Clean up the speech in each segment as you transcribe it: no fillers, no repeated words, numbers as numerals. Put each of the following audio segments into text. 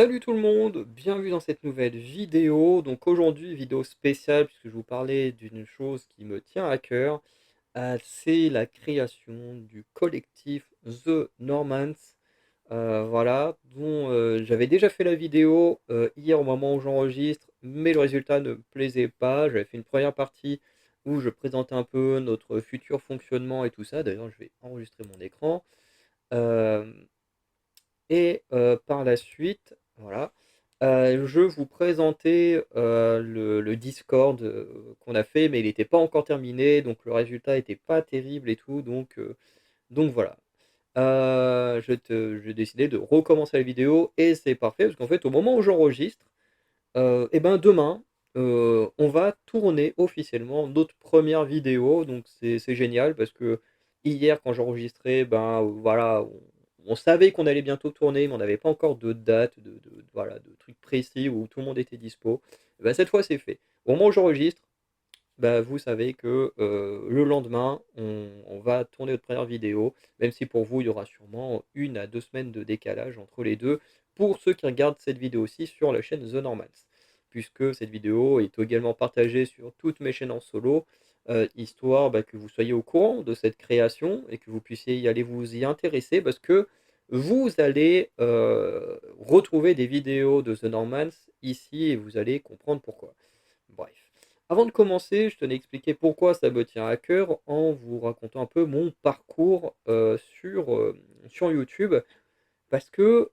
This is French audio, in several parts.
Salut tout le monde, bienvenue dans cette nouvelle vidéo. Donc aujourd'hui, vidéo spéciale puisque je vous parlais d'une chose qui me tient à cœur, c'est la création du collectif The Normans. Voilà, dont j'avais déjà fait la vidéo hier au moment où j'enregistre, mais le résultat ne me plaisait pas. J'avais fait une première partie où je présentais un peu notre futur fonctionnement et tout ça. D'ailleurs, je vais enregistrer mon écran. Euh, par la suite, voilà, je vous présentais, le Discord, qu'on a fait, mais il n'était pas encore terminé, donc le résultat était pas terrible et tout, donc voilà. J'ai décidé de recommencer la vidéo et c'est parfait parce qu'en fait, au moment où j'enregistre, et ben, demain, on va tourner officiellement notre première vidéo, donc c'est génial parce que hier quand j'enregistrais, ben, voilà, on savait qu'on allait bientôt tourner, mais on n'avait pas encore de date, voilà, de trucs précis où tout le monde était dispo. Bah, cette fois, c'est fait. Au moment où j'enregistre, bah, vous savez que, le lendemain, on va tourner notre première vidéo, même si pour vous, il y aura sûrement 1 à 2 semaines de décalage entre les 2 pour ceux qui regardent cette vidéo-ci sur la chaîne The Normals. Puisque cette vidéo est également partagée sur toutes mes chaînes en solo, histoire, bah, que vous soyez au courant de cette création et que vous puissiez y aller vous y intéresser parce que vous allez, retrouver des vidéos de The Normals ici et vous allez comprendre pourquoi. Bref. Avant de commencer, je tenais à expliquer pourquoi ça me tient à cœur en vous racontant un peu mon parcours sur YouTube. Parce que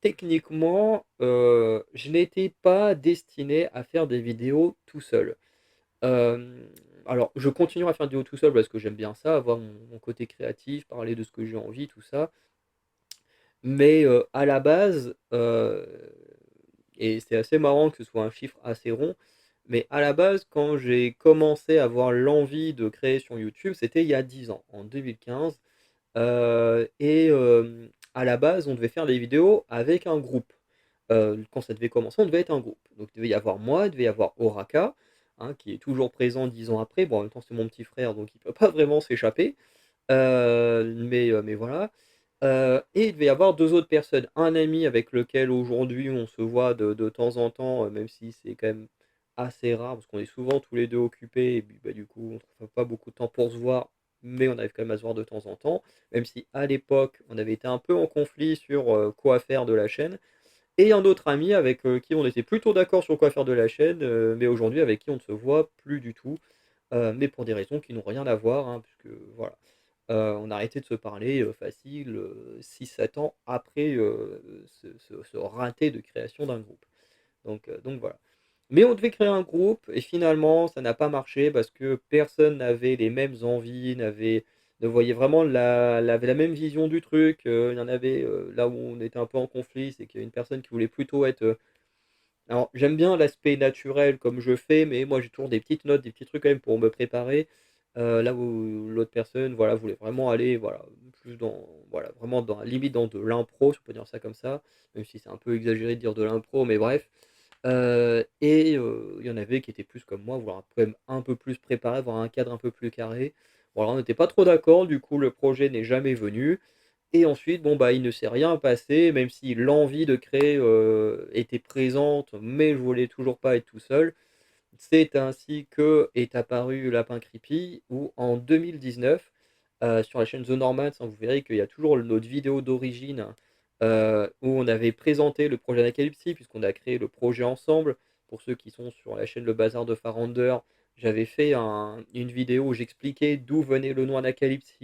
techniquement, je n'étais pas destiné à faire des vidéos tout seul. Euh, alors, je continuerai à faire des vidéos tout seul parce que j'aime bien ça, avoir mon côté créatif, parler de ce que j'ai envie, tout ça. Mais à la base, et c'est assez marrant que ce soit un chiffre assez rond, mais à la base, quand j'ai commencé à avoir l'envie de créer sur YouTube, c'était il y a 10 ans, en 2015. À la base, on devait faire des vidéos avec un groupe. Quand ça devait commencer, on devait être un groupe. Donc il devait y avoir moi, il devait y avoir Oraka, hein, qui est toujours présent 10 ans après. Bon, en même temps, c'est mon petit frère, donc il ne peut pas vraiment s'échapper. Mais voilà. Et il devait y avoir 2 autres personnes. Un ami avec lequel aujourd'hui on se voit de temps en temps, même si c'est quand même assez rare parce qu'on est souvent tous les 2 occupés et puis, bah, du coup, on trouve pas beaucoup de temps pour se voir, mais on arrive quand même à se voir de temps en temps. Même si à l'époque, on avait été un peu en conflit sur, quoi faire de la chaîne. Et un autre ami avec, qui on était plutôt d'accord sur quoi faire de la chaîne, mais aujourd'hui avec qui on ne se voit plus du tout, mais pour des raisons qui n'ont rien à voir, hein, puisque voilà. On a arrêté de se parler, facile, 6-7 ans après, ce raté de création d'un groupe. Donc voilà. Mais on devait créer un groupe et finalement ça n'a pas marché parce que personne n'avait les mêmes envies, ne voyait vraiment la même vision du truc, il y en avait, là où on était un peu en conflit, c'est qu'il y a une personne qui voulait plutôt être, alors j'aime bien l'aspect naturel comme je fais, mais moi j'ai toujours des petites notes, des petits trucs quand même pour me préparer. Là où l'autre personne, voilà, voulait vraiment aller, voilà, plus dans, voilà, vraiment dans limite dans de l'impro, si on peut dire ça comme ça, même si c'est un peu exagéré de dire de l'impro, mais bref. Il y en avait qui étaient plus comme moi, vouloir quand même un peu plus préparé, avoir un cadre un peu plus carré. Bon alors on n'était pas trop d'accord, du coup le projet n'est jamais venu. Et ensuite, bon, bah, il ne s'est rien passé, même si l'envie de créer, était présente, mais je voulais toujours pas être tout seul. C'est ainsi que est apparu Lapin Creepy, où en 2019, sur la chaîne The Normans, hein, vous verrez qu'il y a toujours notre vidéo d'origine, où on avait présenté le projet Anacalypse, puisqu'on a créé le projet ensemble. Pour ceux qui sont sur la chaîne Le Bazar de Farander, j'avais fait une vidéo où j'expliquais d'où venait le nom Anacalypse,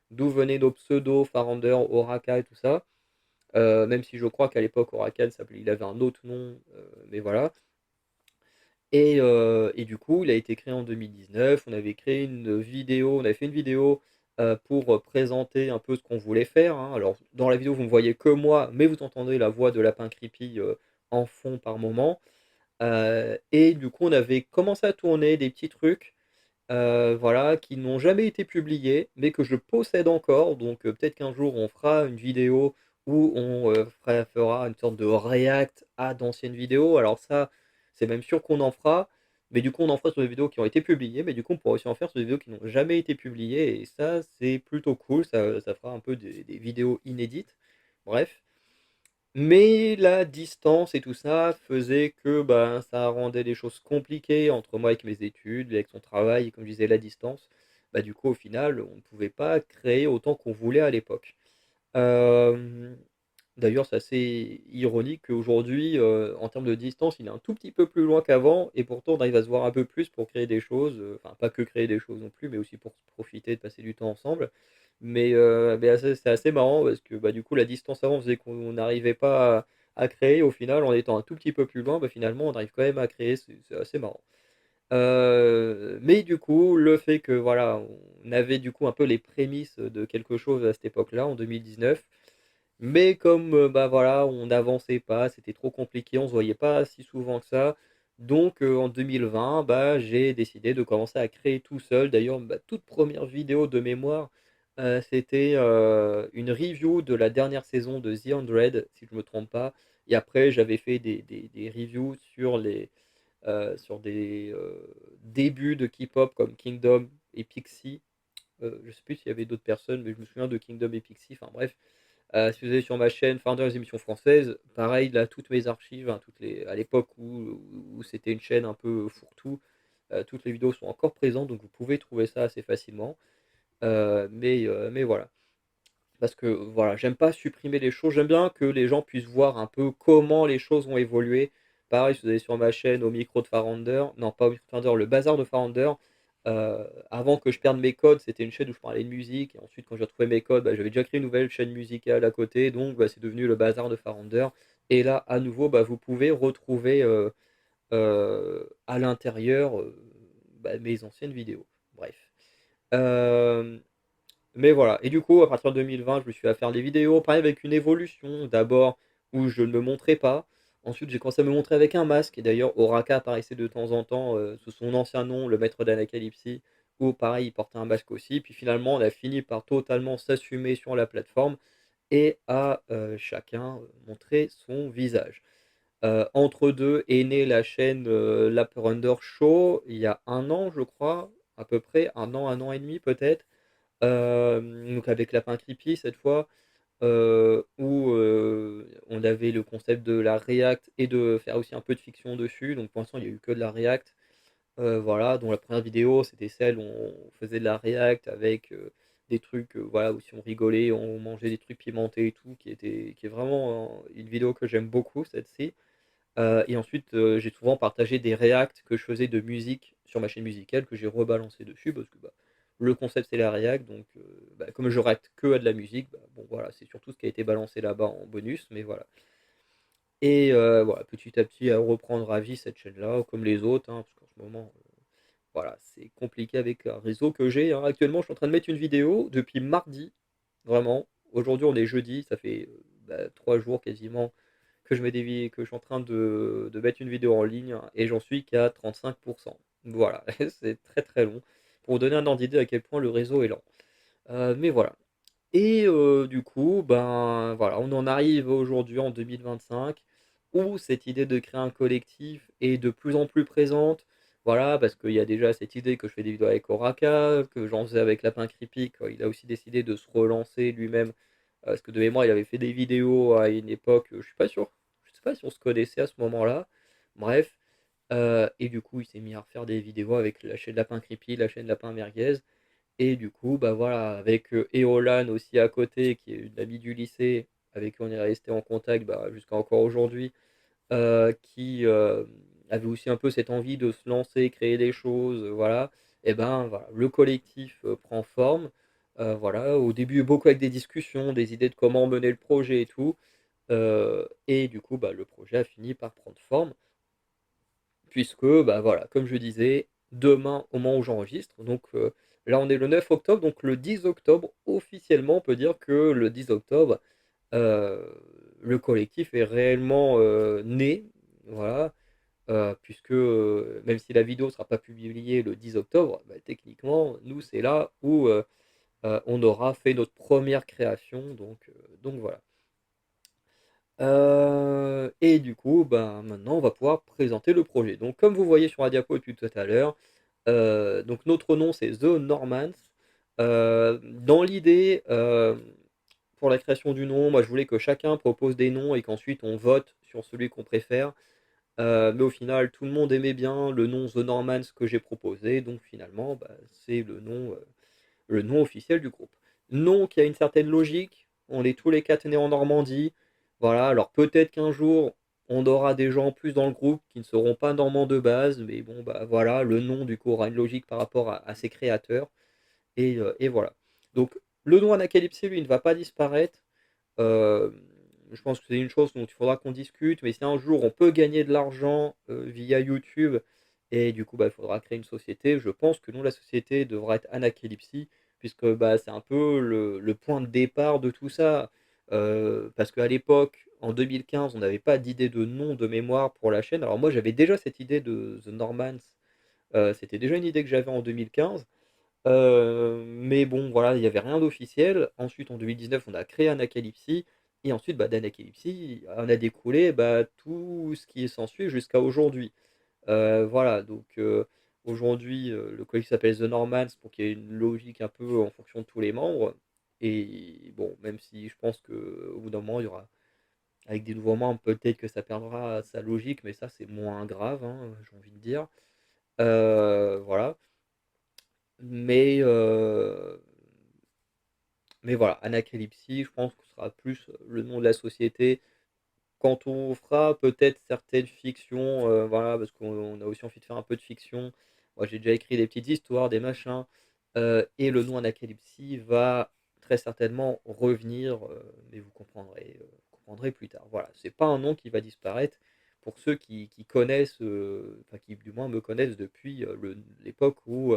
d'où venaient nos pseudos, Farander, Oraka et tout ça. Même si je crois qu'à l'époque, Oraka, il avait un autre nom, mais voilà. Et du coup, il a été créé en 2019. On avait créé une vidéo, on avait fait une vidéo pour présenter un peu ce qu'on voulait faire, hein. Alors, dans la vidéo, vous ne voyez que moi, mais vous entendez la voix de Lapin Creepy en fond par moment. Et du coup, on avait commencé à tourner des petits trucs, voilà, qui n'ont jamais été publiés, mais que je possède encore. Donc, peut-être qu'un jour, on fera une vidéo où on fera une sorte de react à d'anciennes vidéos. Alors ça, c'est même sûr qu'on en fera, mais du coup, on en fera sur des vidéos qui ont été publiées, mais du coup, on pourra aussi en faire sur des vidéos qui n'ont jamais été publiées, et ça, c'est plutôt cool. Ça fera un peu des vidéos inédites. Bref. Mais la distance et tout ça faisait que, bah, ça rendait les choses compliquées entre moi avec mes études, lui avec son travail et comme je disais la distance, bah, du coup au final on ne pouvait pas créer autant qu'on voulait à l'époque. Hem, D'ailleurs c'est assez ironique qu'aujourd'hui, en termes de distance, il est un tout petit peu plus loin qu'avant et pourtant on arrive à se voir un peu plus pour créer des choses, enfin pas que créer des choses non plus, mais aussi pour se profiter, de passer du temps ensemble. Mais c'est assez marrant parce que, bah, du coup, la distance avant faisait qu'on n'arrivait pas à créer. Au final, en étant un tout petit peu plus loin, bah, finalement, on arrive quand même à créer. C'est assez marrant. Mais du coup, le fait que, voilà, on avait du coup un peu les prémices de quelque chose à cette époque-là, en 2019. Mais comme, bah, voilà, on n'avançait pas, c'était trop compliqué, on se voyait pas si souvent que ça. Donc, en 2020, bah, j'ai décidé de commencer à créer tout seul. D'ailleurs, ma toute première vidéo de mémoire, c'était, une review de la dernière saison de The 100, si je me trompe pas. Et après, j'avais fait des reviews sur des, débuts de K-pop comme Kingdom et Pixie. Je sais plus s'il y avait d'autres personnes, mais je me souviens de Kingdom et Pixie. Enfin bref, si vous allez sur ma chaîne Founder les émissions françaises, pareil, là, toutes mes archives, hein, à l'époque où c'était une chaîne un peu fourre-tout, toutes les vidéos sont encore présentes, donc vous pouvez trouver ça assez facilement. Mais voilà. Parce que voilà, j'aime pas supprimer les choses, j'aime bien que les gens puissent voir un peu comment les choses ont évolué. Pareil, si vous allez sur ma chaîne au micro de Farander, non pas au micro de Farander, le bazar de Farander, avant que je perde mes codes, c'était une chaîne où je parlais de musique, et ensuite quand j'ai retrouvé mes codes, bah, j'avais déjà créé une nouvelle chaîne musicale à côté, donc bah, c'est devenu le bazar de Farander. Et là, à nouveau, bah, vous pouvez retrouver à l'intérieur bah, mes anciennes vidéos. Bref. Euh, mais voilà, et du coup, à partir de 2020, je me suis mis à faire des vidéos, pareil avec une évolution. D'abord, où je ne me montrais pas. Ensuite, j'ai commencé à me montrer avec un masque. Et d'ailleurs, Oraka apparaissait de temps en temps sous son ancien nom, le maître d'Anacalypsie, où pareil, il portait un masque aussi. Puis finalement, on a fini par totalement s'assumer sur la plateforme et à chacun montrer son visage. Entre deux est née la chaîne Lapprunder Show il y a un an, je crois, à peu près, un an et demi peut-être. Donc avec Lapin Creepy cette fois, où on avait le concept de la React et de faire aussi un peu de fiction dessus. Donc pour l'instant, il n'y a eu que de la React. Voilà, dont la première vidéo, c'était celle où on faisait de la React avec des trucs, voilà, où si on rigolait, on mangeait des trucs pimentés et tout, qui est vraiment une vidéo que j'aime beaucoup, celle-ci. Et ensuite, j'ai souvent partagé des reacts que je faisais de musique sur ma chaîne musicale que j'ai rebalancé dessus parce que, bah, le concept c'est la react donc bah, comme je react que à de la musique, bah, bon voilà, c'est surtout ce qui a été balancé là-bas en bonus, mais voilà. Et voilà, petit à petit, à reprendre à vie cette chaîne-là, comme les autres, hein, parce qu'en ce moment, voilà, c'est compliqué avec un réseau que j'ai, hein. Actuellement, je suis en train de mettre une vidéo depuis mardi, vraiment. Aujourd'hui, on est jeudi, ça fait, bah, 3 jours quasiment que que je suis en train de mettre une vidéo en ligne et j'en suis qu'à 35%. Voilà, c'est très très long. Pour vous donner un ordre d'idée à quel point le réseau est lent. Mais voilà. Et du coup, ben voilà, on en arrive aujourd'hui en 2025 où cette idée de créer un collectif est de plus en plus présente. Voilà, parce qu'il y a déjà cette idée que je fais des vidéos avec Oraka, que j'en faisais avec Lapin Creepy, quand il a aussi décidé de se relancer lui-même. Parce que de mémoire, il avait fait des vidéos à une époque, je suis pas sûr, je sais pas si on se connaissait à ce moment-là. Bref, et du coup, il s'est mis à refaire des vidéos avec la chaîne Lapin Creepy, la chaîne Lapin Merguez. Et du coup, bah voilà, avec Eolan aussi à côté, qui est une amie du lycée, avec qui on est resté en contact bah, jusqu'à encore aujourd'hui, qui avait aussi un peu cette envie de se lancer, créer des choses, voilà. Et ben voilà, le collectif prend forme. Voilà, au début, beaucoup avec des discussions, des idées de comment mener le projet et tout. Et du coup, bah, le projet a fini par prendre forme puisque, bah, voilà, comme je disais, demain, au moment où j'enregistre, donc là, on est le 9 octobre, donc le 10 octobre, officiellement, on peut dire que le 10 octobre, heu, le collectif est réellement, né, voilà, puisque, même si la vidéo ne sera pas publiée le 10 octobre, bah, techniquement, nous, c'est là où, on aura fait notre première création, donc voilà. Et du coup, ben, maintenant, on va pouvoir présenter le projet. Donc, comme vous voyez sur la diapo depuis tout à l'heure, donc notre nom, c'est The Normans. Dans l'idée, pour la création du nom, moi je voulais que chacun propose des noms et qu'ensuite on vote sur celui qu'on préfère. Mais au final, tout le monde aimait bien le nom The Normans que j'ai proposé, donc finalement, bah, c'est le nom officiel du groupe. Nom qui a une certaine logique, on est tous les 4 nés en Normandie, voilà, alors peut-être qu'un jour, on aura des gens en plus dans le groupe qui ne seront pas normands de base, mais bon, bah voilà, le nom du coup aura une logique par rapport à ses créateurs, et voilà. Donc, le nom Anacalypse, lui, ne va pas disparaître. Euh, je pense que c'est une chose dont il faudra qu'on discute, mais si un jour on peut gagner de l'argent via YouTube, et du coup bah, il faudra créer une société, je pense que nous, la société devra être Anacalypse, puisque bah, c'est un peu le point de départ de tout ça. Parce qu'à l'époque, en 2015, on n'avait pas d'idée de nom de mémoire pour la chaîne. Alors moi j'avais déjà cette idée de The Normans, c'était déjà une idée que j'avais en 2015. Mais bon, voilà, il n'y avait rien d'officiel. Ensuite, en 2019, on a créé Anacalypse. Et ensuite, bah, d'Anacalypse, on a découlé bah, tout ce qui est s'ensuit jusqu'à aujourd'hui. Voilà, donc aujourd'hui, le collectif s'appelle The Normans pour qu'il y ait une logique un peu en fonction de tous les membres. Et bon, même si je pense qu'au bout d'un moment, il y aura, avec des nouveaux membres, peut-être que ça perdra sa logique, mais ça, c'est moins grave, hein, j'ai envie de dire. Voilà. Mais, mais voilà, Anacalypse, je pense que ce sera plus le nom de la société quand on fera peut-être certaines fictions, voilà, parce qu'on a aussi envie de faire un peu de fiction. Moi, j'ai déjà écrit des petites histoires, des machins, et le nom Anacalypse va très certainement revenir, mais vous comprendrez plus tard. Voilà, c'est pas un nom qui va disparaître pour ceux qui connaissent, enfin qui du moins me connaissent depuis l'époque où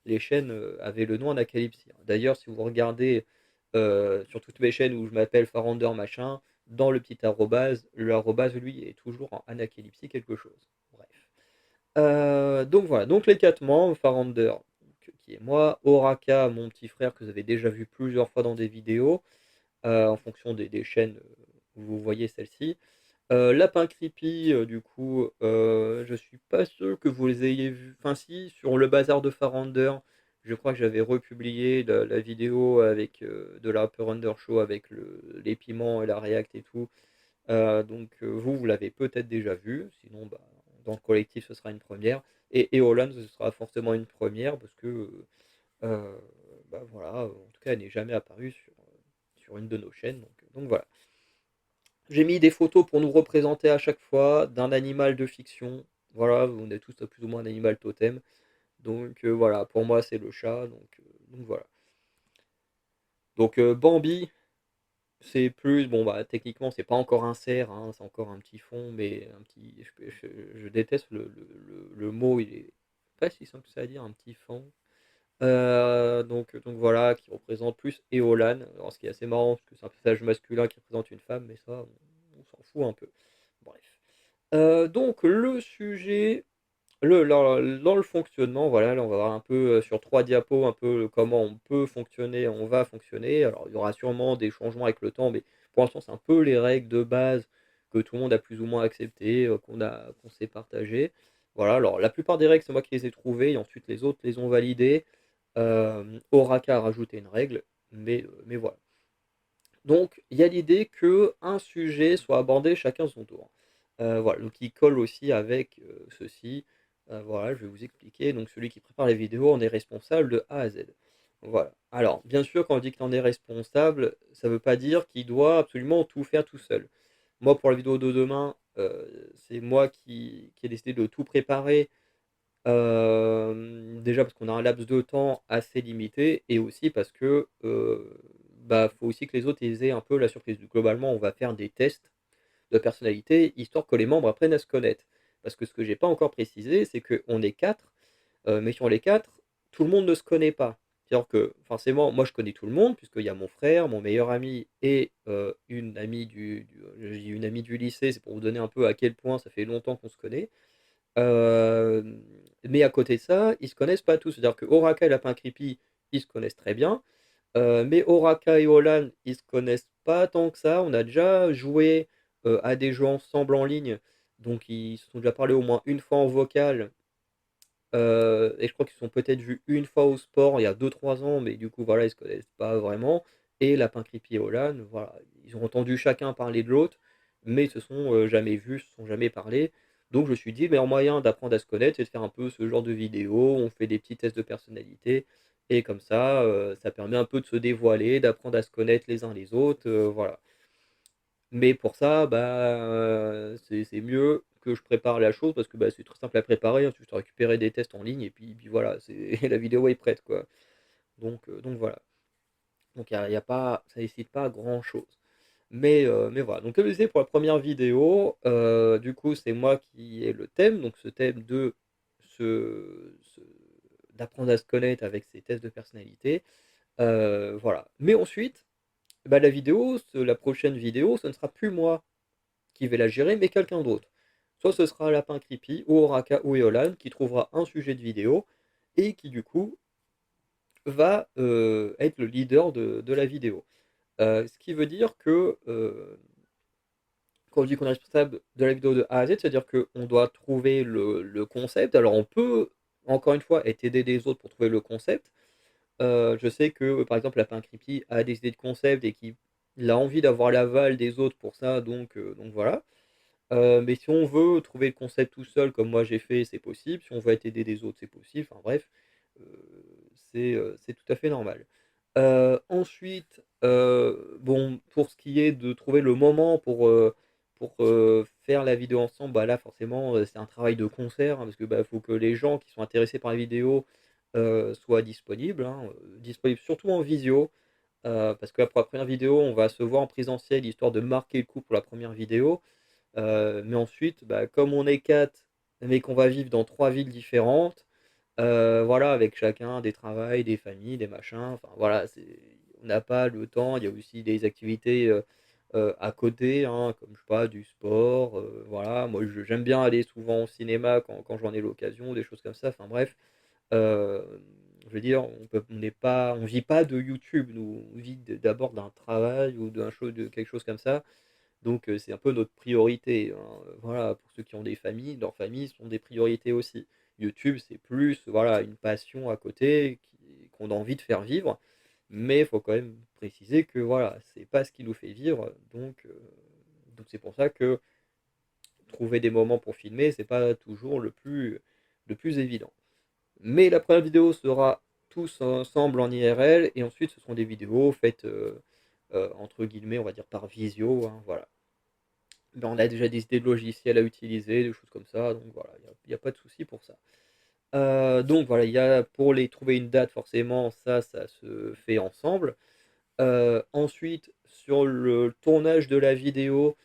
les chaînes avaient le nom Anacalypse. D'ailleurs, si vous regardez sur toutes mes chaînes où je m'appelle Farander machin, dans le petit arrobase, le arrobase, lui, est toujours en anacalypse quelque chose. Bref. Donc voilà, donc les 4 membres, Farander, qui est moi, Oraka, mon petit frère, que vous avez déjà vu plusieurs fois dans des vidéos, en fonction des chaînes où vous voyez celle-ci. Lapin Creepy, du coup, je suis pas sûr que vous les ayez vus. Enfin, si, sur le bazar de Farander, je crois que j'avais republié la vidéo avec de la Upper Under Show avec les piments et la React et tout. Donc, vous l'avez peut-être déjà vu. Sinon, bah, dans le collectif, ce sera une première. Et Eolan, ce sera forcément une première parce que, euh, bah, voilà, en tout cas, elle n'est jamais apparue sur une de nos chaînes. Donc voilà. J'ai mis des photos pour nous représenter à chaque fois d'un animal de fiction. Voilà, on est tous plus ou moins un animal totem. Donc voilà, pour moi c'est le chat. Donc voilà. Donc Bambi, c'est plus, bon bah techniquement c'est pas encore un cerf, hein, c'est encore un petit fond, mais un petit. Je déteste le mot, il est pas si simple que ça à dire, un petit fond. Donc voilà, qui représente plus Eolan. Alors ce qui est assez marrant, parce que c'est un personnage masculin qui représente une femme, mais ça, on s'en fout un peu. Bref. Donc le sujet, dans le fonctionnement, voilà, là on va voir un peu sur 3 diapos, un peu comment on peut fonctionner, on va fonctionner. Alors il y aura sûrement des changements avec le temps, mais pour l'instant c'est un peu les règles de base que tout le monde a plus ou moins acceptées, qu'on s'est partagées. Voilà, alors la plupart des règles c'est moi qui les ai trouvées, et ensuite les autres les ont validées. Oraka a rajouté une règle, mais voilà. Donc, il y a l'idée que un sujet soit abordé chacun son tour. Voilà, donc il colle aussi avec ceci. Voilà, je vais vous expliquer. Donc, celui qui prépare les vidéos, on est responsable de A à Z. Voilà. Alors, bien sûr, quand on dit que l'on est responsable, ça ne veut pas dire qu'il doit absolument tout faire tout seul. Moi, pour la vidéo de demain, c'est moi qui ai décidé de tout préparer. Déjà parce qu'on a un laps de temps assez limité et aussi parce que, bah, faut aussi que les autres ils aient un peu la surprise. Globalement, on va faire des tests de personnalité, histoire que les membres apprennent à se connaître. Parce que ce que j'ai pas encore précisé, c'est qu'on est 4, mais sur les 4, tout le monde ne se connaît pas. C'est-à-dire que forcément, moi je connais tout le monde, puisqu'il y a mon frère, mon meilleur ami et une amie j'ai une amie du lycée, c'est pour vous donner un peu à quel point ça fait longtemps qu'on se connaît. Euh, mais à côté de ça, ils se connaissent pas tous. C'est-à-dire que Oraka et Lapin Creepy, ils se connaissent très bien. Mais Oraka et Olan, ils se connaissent pas tant que ça. On a déjà joué à des jeux ensemble en ligne. Donc ils se sont déjà parlé au moins une fois en vocal. Et je crois qu'ils se sont peut-être vus une fois au sport il y a 2 3 ans. Mais du coup, voilà, ils se connaissent pas vraiment. et Lapin Creepy et Olan, voilà, ils ont entendu chacun parler de l'autre, mais ils se sont jamais vus, se sont jamais parlé. Donc je me suis dit, le meilleur moyen d'apprendre à se connaître, c'est de faire un peu ce genre de vidéo. On fait des petits tests de personnalité, et comme ça permet un peu de se dévoiler, d'apprendre à se connaître les uns les autres, voilà. Mais pour ça, c'est mieux que je prépare la chose parce que c'est très simple à préparer, hein, tu as récupérer des tests en ligne et puis voilà, c'est la vidéo est prête, quoi. Donc voilà. Donc y a pas ça nécessite pas grand-chose. Mais voilà, donc comme je disais pour la première vidéo, du coup, c'est moi qui ai le thème, donc ce thème de ce d'apprendre à se connaître avec ces tests de personnalité, voilà. Mais ensuite, la vidéo, la prochaine vidéo, ce ne sera plus moi qui vais la gérer, mais quelqu'un d'autre. Soit ce sera Lapin Creepy, ou Oraka, ou Eolan, qui trouvera un sujet de vidéo, et qui du coup va être le leader de la vidéo. Ce qui veut dire que quand on dit qu'on est responsable de la vidéo de A à Z, c'est-à-dire qu'on doit trouver le concept. Alors on peut, encore une fois, être aidé des autres pour trouver le concept. Je sais que, par exemple, Lapin Creepy a des idées de concept et qu'il a envie d'avoir l'aval des autres pour ça, donc voilà. Mais si on veut trouver le concept tout seul, comme moi j'ai fait, c'est possible. Si on veut être aidé des autres, c'est possible. Enfin bref, heu, c'est tout à fait normal. Ensuite, bon, pour ce qui est de trouver le moment pour faire la vidéo ensemble, là forcément, c'est un travail de concert, hein, parce que, faut que les gens qui sont intéressés par la vidéo, soient disponibles, hein, disponibles surtout en visio, parce que pour la première vidéo, on va se voir en présentiel, histoire de marquer le coup pour la première vidéo. Mais ensuite, comme on est 4, mais qu'on va vivre dans 3 villes différentes, voilà, avec chacun des travails, des familles, des machins, enfin voilà, on n'a pas le temps. Il y a aussi des activités, à côté, hein, comme je sais pas, du sport, voilà. Moi, j'aime bien aller souvent au cinéma quand j'en ai l'occasion, des choses comme ça, enfin bref. Hem, je veux dire, on vit pas de YouTube, nous, on vit d'abord d'un travail ou de quelque chose comme ça. Donc c'est un peu notre priorité, hein, voilà, pour ceux qui ont des familles, leurs familles sont des priorités aussi. YouTube, c'est plus, voilà, une passion à côté qu'on a envie de faire vivre, mais il faut quand même préciser que, voilà, c'est pas ce qui nous fait vivre, donc c'est pour ça que trouver des moments pour filmer, c'est pas toujours le plus évident. Mais la première vidéo sera tous ensemble en IRL et ensuite ce seront des vidéos faites, entre guillemets, on va dire «par visio», hein, voilà. On a déjà des idées de logiciels à utiliser, des choses comme ça, donc voilà, il y a pas de souci pour ça. Donc voilà, il y a pour les trouver une date forcément, ça se fait ensemble. Ensuite, sur le tournage de la vidéo,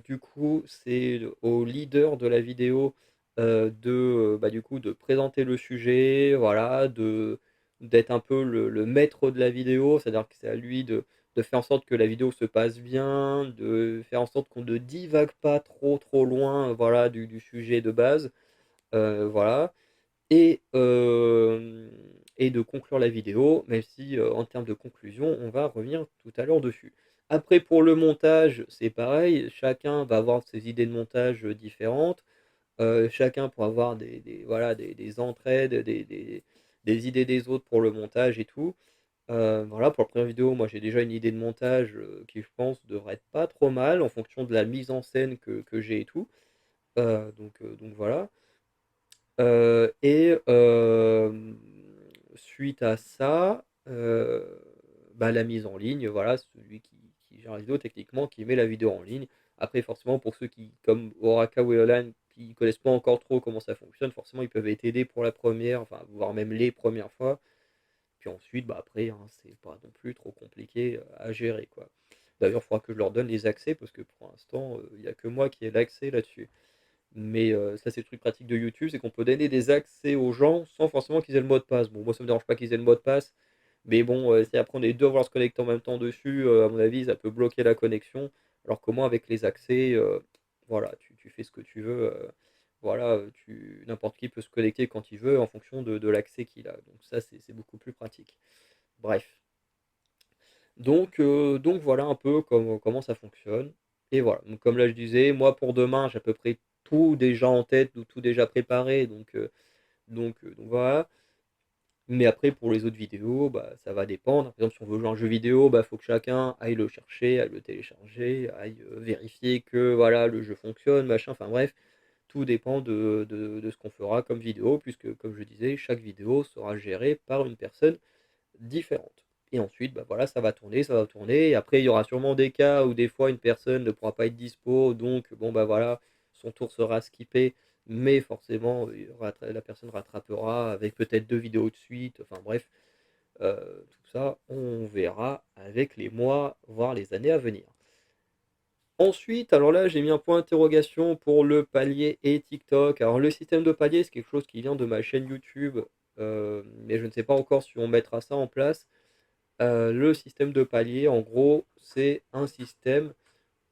du coup, c'est au leader de la vidéo, du coup, de présenter le sujet, voilà, d'être un peu le maître de la vidéo. C'est-à-dire que c'est à lui de faire en sorte que la vidéo se passe bien, de faire en sorte qu'on ne divague pas trop, trop loin, voilà, du sujet de base, voilà. Et de conclure la vidéo, même si, en termes de conclusion, on va revenir tout à l'heure dessus. Après pour le montage, c'est pareil, chacun va avoir ses idées de montage, différentes, chacun pourra avoir des entraides, des idées des autres pour le montage et tout. Voilà, pour la première vidéo, moi j'ai déjà une idée de montage, qui je pense devrait être pas trop mal en fonction de la mise en scène que j'ai et tout. Donc voilà. Suite à ça, la mise en ligne, voilà, celui qui gère la vidéo techniquement, qui met la vidéo en ligne. Après forcément pour ceux qui, comme Oraka ou Eolan, qui connaissent pas encore trop comment ça fonctionne, forcément ils peuvent être aidés pour la première, enfin voire même les premières fois. Puis ensuite, après, hein, c'est pas non plus trop compliqué, à gérer, quoi. D'ailleurs, il faudra que je leur donne les accès parce que pour l'instant, il y a que moi qui ai l'accès là-dessus. Mais ça, c'est le truc pratique de YouTube, c'est qu'on peut donner des accès aux gens sans forcément qu'ils aient le mot de passe. Bon, moi, ça me dérange pas qu'ils aient le mot de passe, mais bon, si après on est 2 à vouloir se connecter en même temps dessus, à mon avis, ça peut bloquer la connexion. Alors que moi, avec les accès, voilà, tu fais ce que tu veux, voilà, n'importe qui peut se connecter quand il veut en fonction de l'accès qu'il a. Donc ça, c'est beaucoup plus pratique. Bref. Donc voilà un peu comment ça fonctionne. Et voilà, donc comme là je disais, moi pour demain, j'ai à peu près tout déjà en tête ou tout déjà préparé, donc voilà. Mais après, pour les autres vidéos, bah, ça va dépendre. Par exemple, si on veut jouer à un jeu vidéo, bah, faut que chacun aille le chercher, aille le télécharger, aille vérifier que voilà, le jeu fonctionne, machin. Enfin bref, tout dépend de ce qu'on fera comme vidéo, puisque comme je disais, chaque vidéo sera gérée par une personne différente. Et ensuite, bah voilà, ça va tourner. Et après, il y aura sûrement des cas où des fois une personne ne pourra pas être dispo, donc bon bah voilà, son tour sera skippé, mais forcément, la personne rattrapera avec peut-être deux vidéos de suite. Enfin bref, tout ça, on verra avec les mois, voire les années à venir. Ensuite, alors là, j'ai mis un point d'interrogation pour le palier et TikTok. Alors le système de palier, c'est quelque chose qui vient de ma chaîne YouTube, mais je ne sais pas encore si on mettra ça en place. Le système de palier, en gros, c'est un système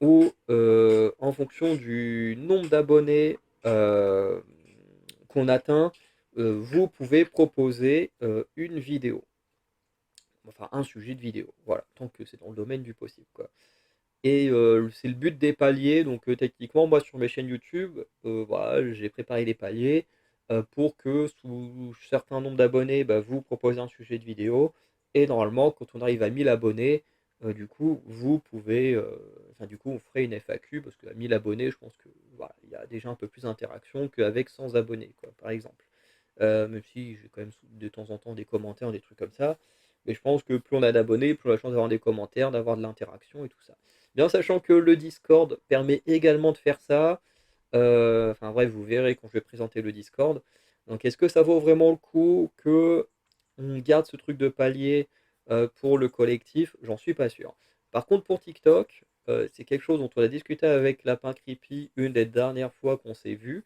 où, en fonction du nombre d'abonnés qu'on atteint, vous pouvez proposer une vidéo, enfin un sujet de vidéo, voilà, tant que c'est dans le domaine du possible, quoi. Et c'est le but des paliers, donc techniquement, moi sur mes chaînes YouTube, voilà, j'ai préparé les paliers pour que sous certain nombre d'abonnés, bah, vous proposez un sujet de vidéo. Et normalement, quand on arrive à 1000 abonnés, du coup, vous pouvez, enfin du coup, on ferait une FAQ parce qu'à 1000 abonnés, je pense que voilà, il y a déjà un peu plus d'interaction qu'avec 100 abonnés, quoi, par exemple. Même si j'ai quand même de temps en temps des commentaires, des trucs comme ça. Mais je pense que plus on a d'abonnés, plus on a la chance d'avoir des commentaires, d'avoir de l'interaction et tout ça. Bien sachant que le Discord permet également de faire ça. Enfin bref, vous verrez quand je vais présenter le Discord. Donc est-ce que ça vaut vraiment le coup que on garde ce truc de palier pour le collectif? J'en suis pas sûr. Par contre pour TikTok, c'est quelque chose dont on a discuté avec Lapin Creepy une des dernières fois qu'on s'est vu.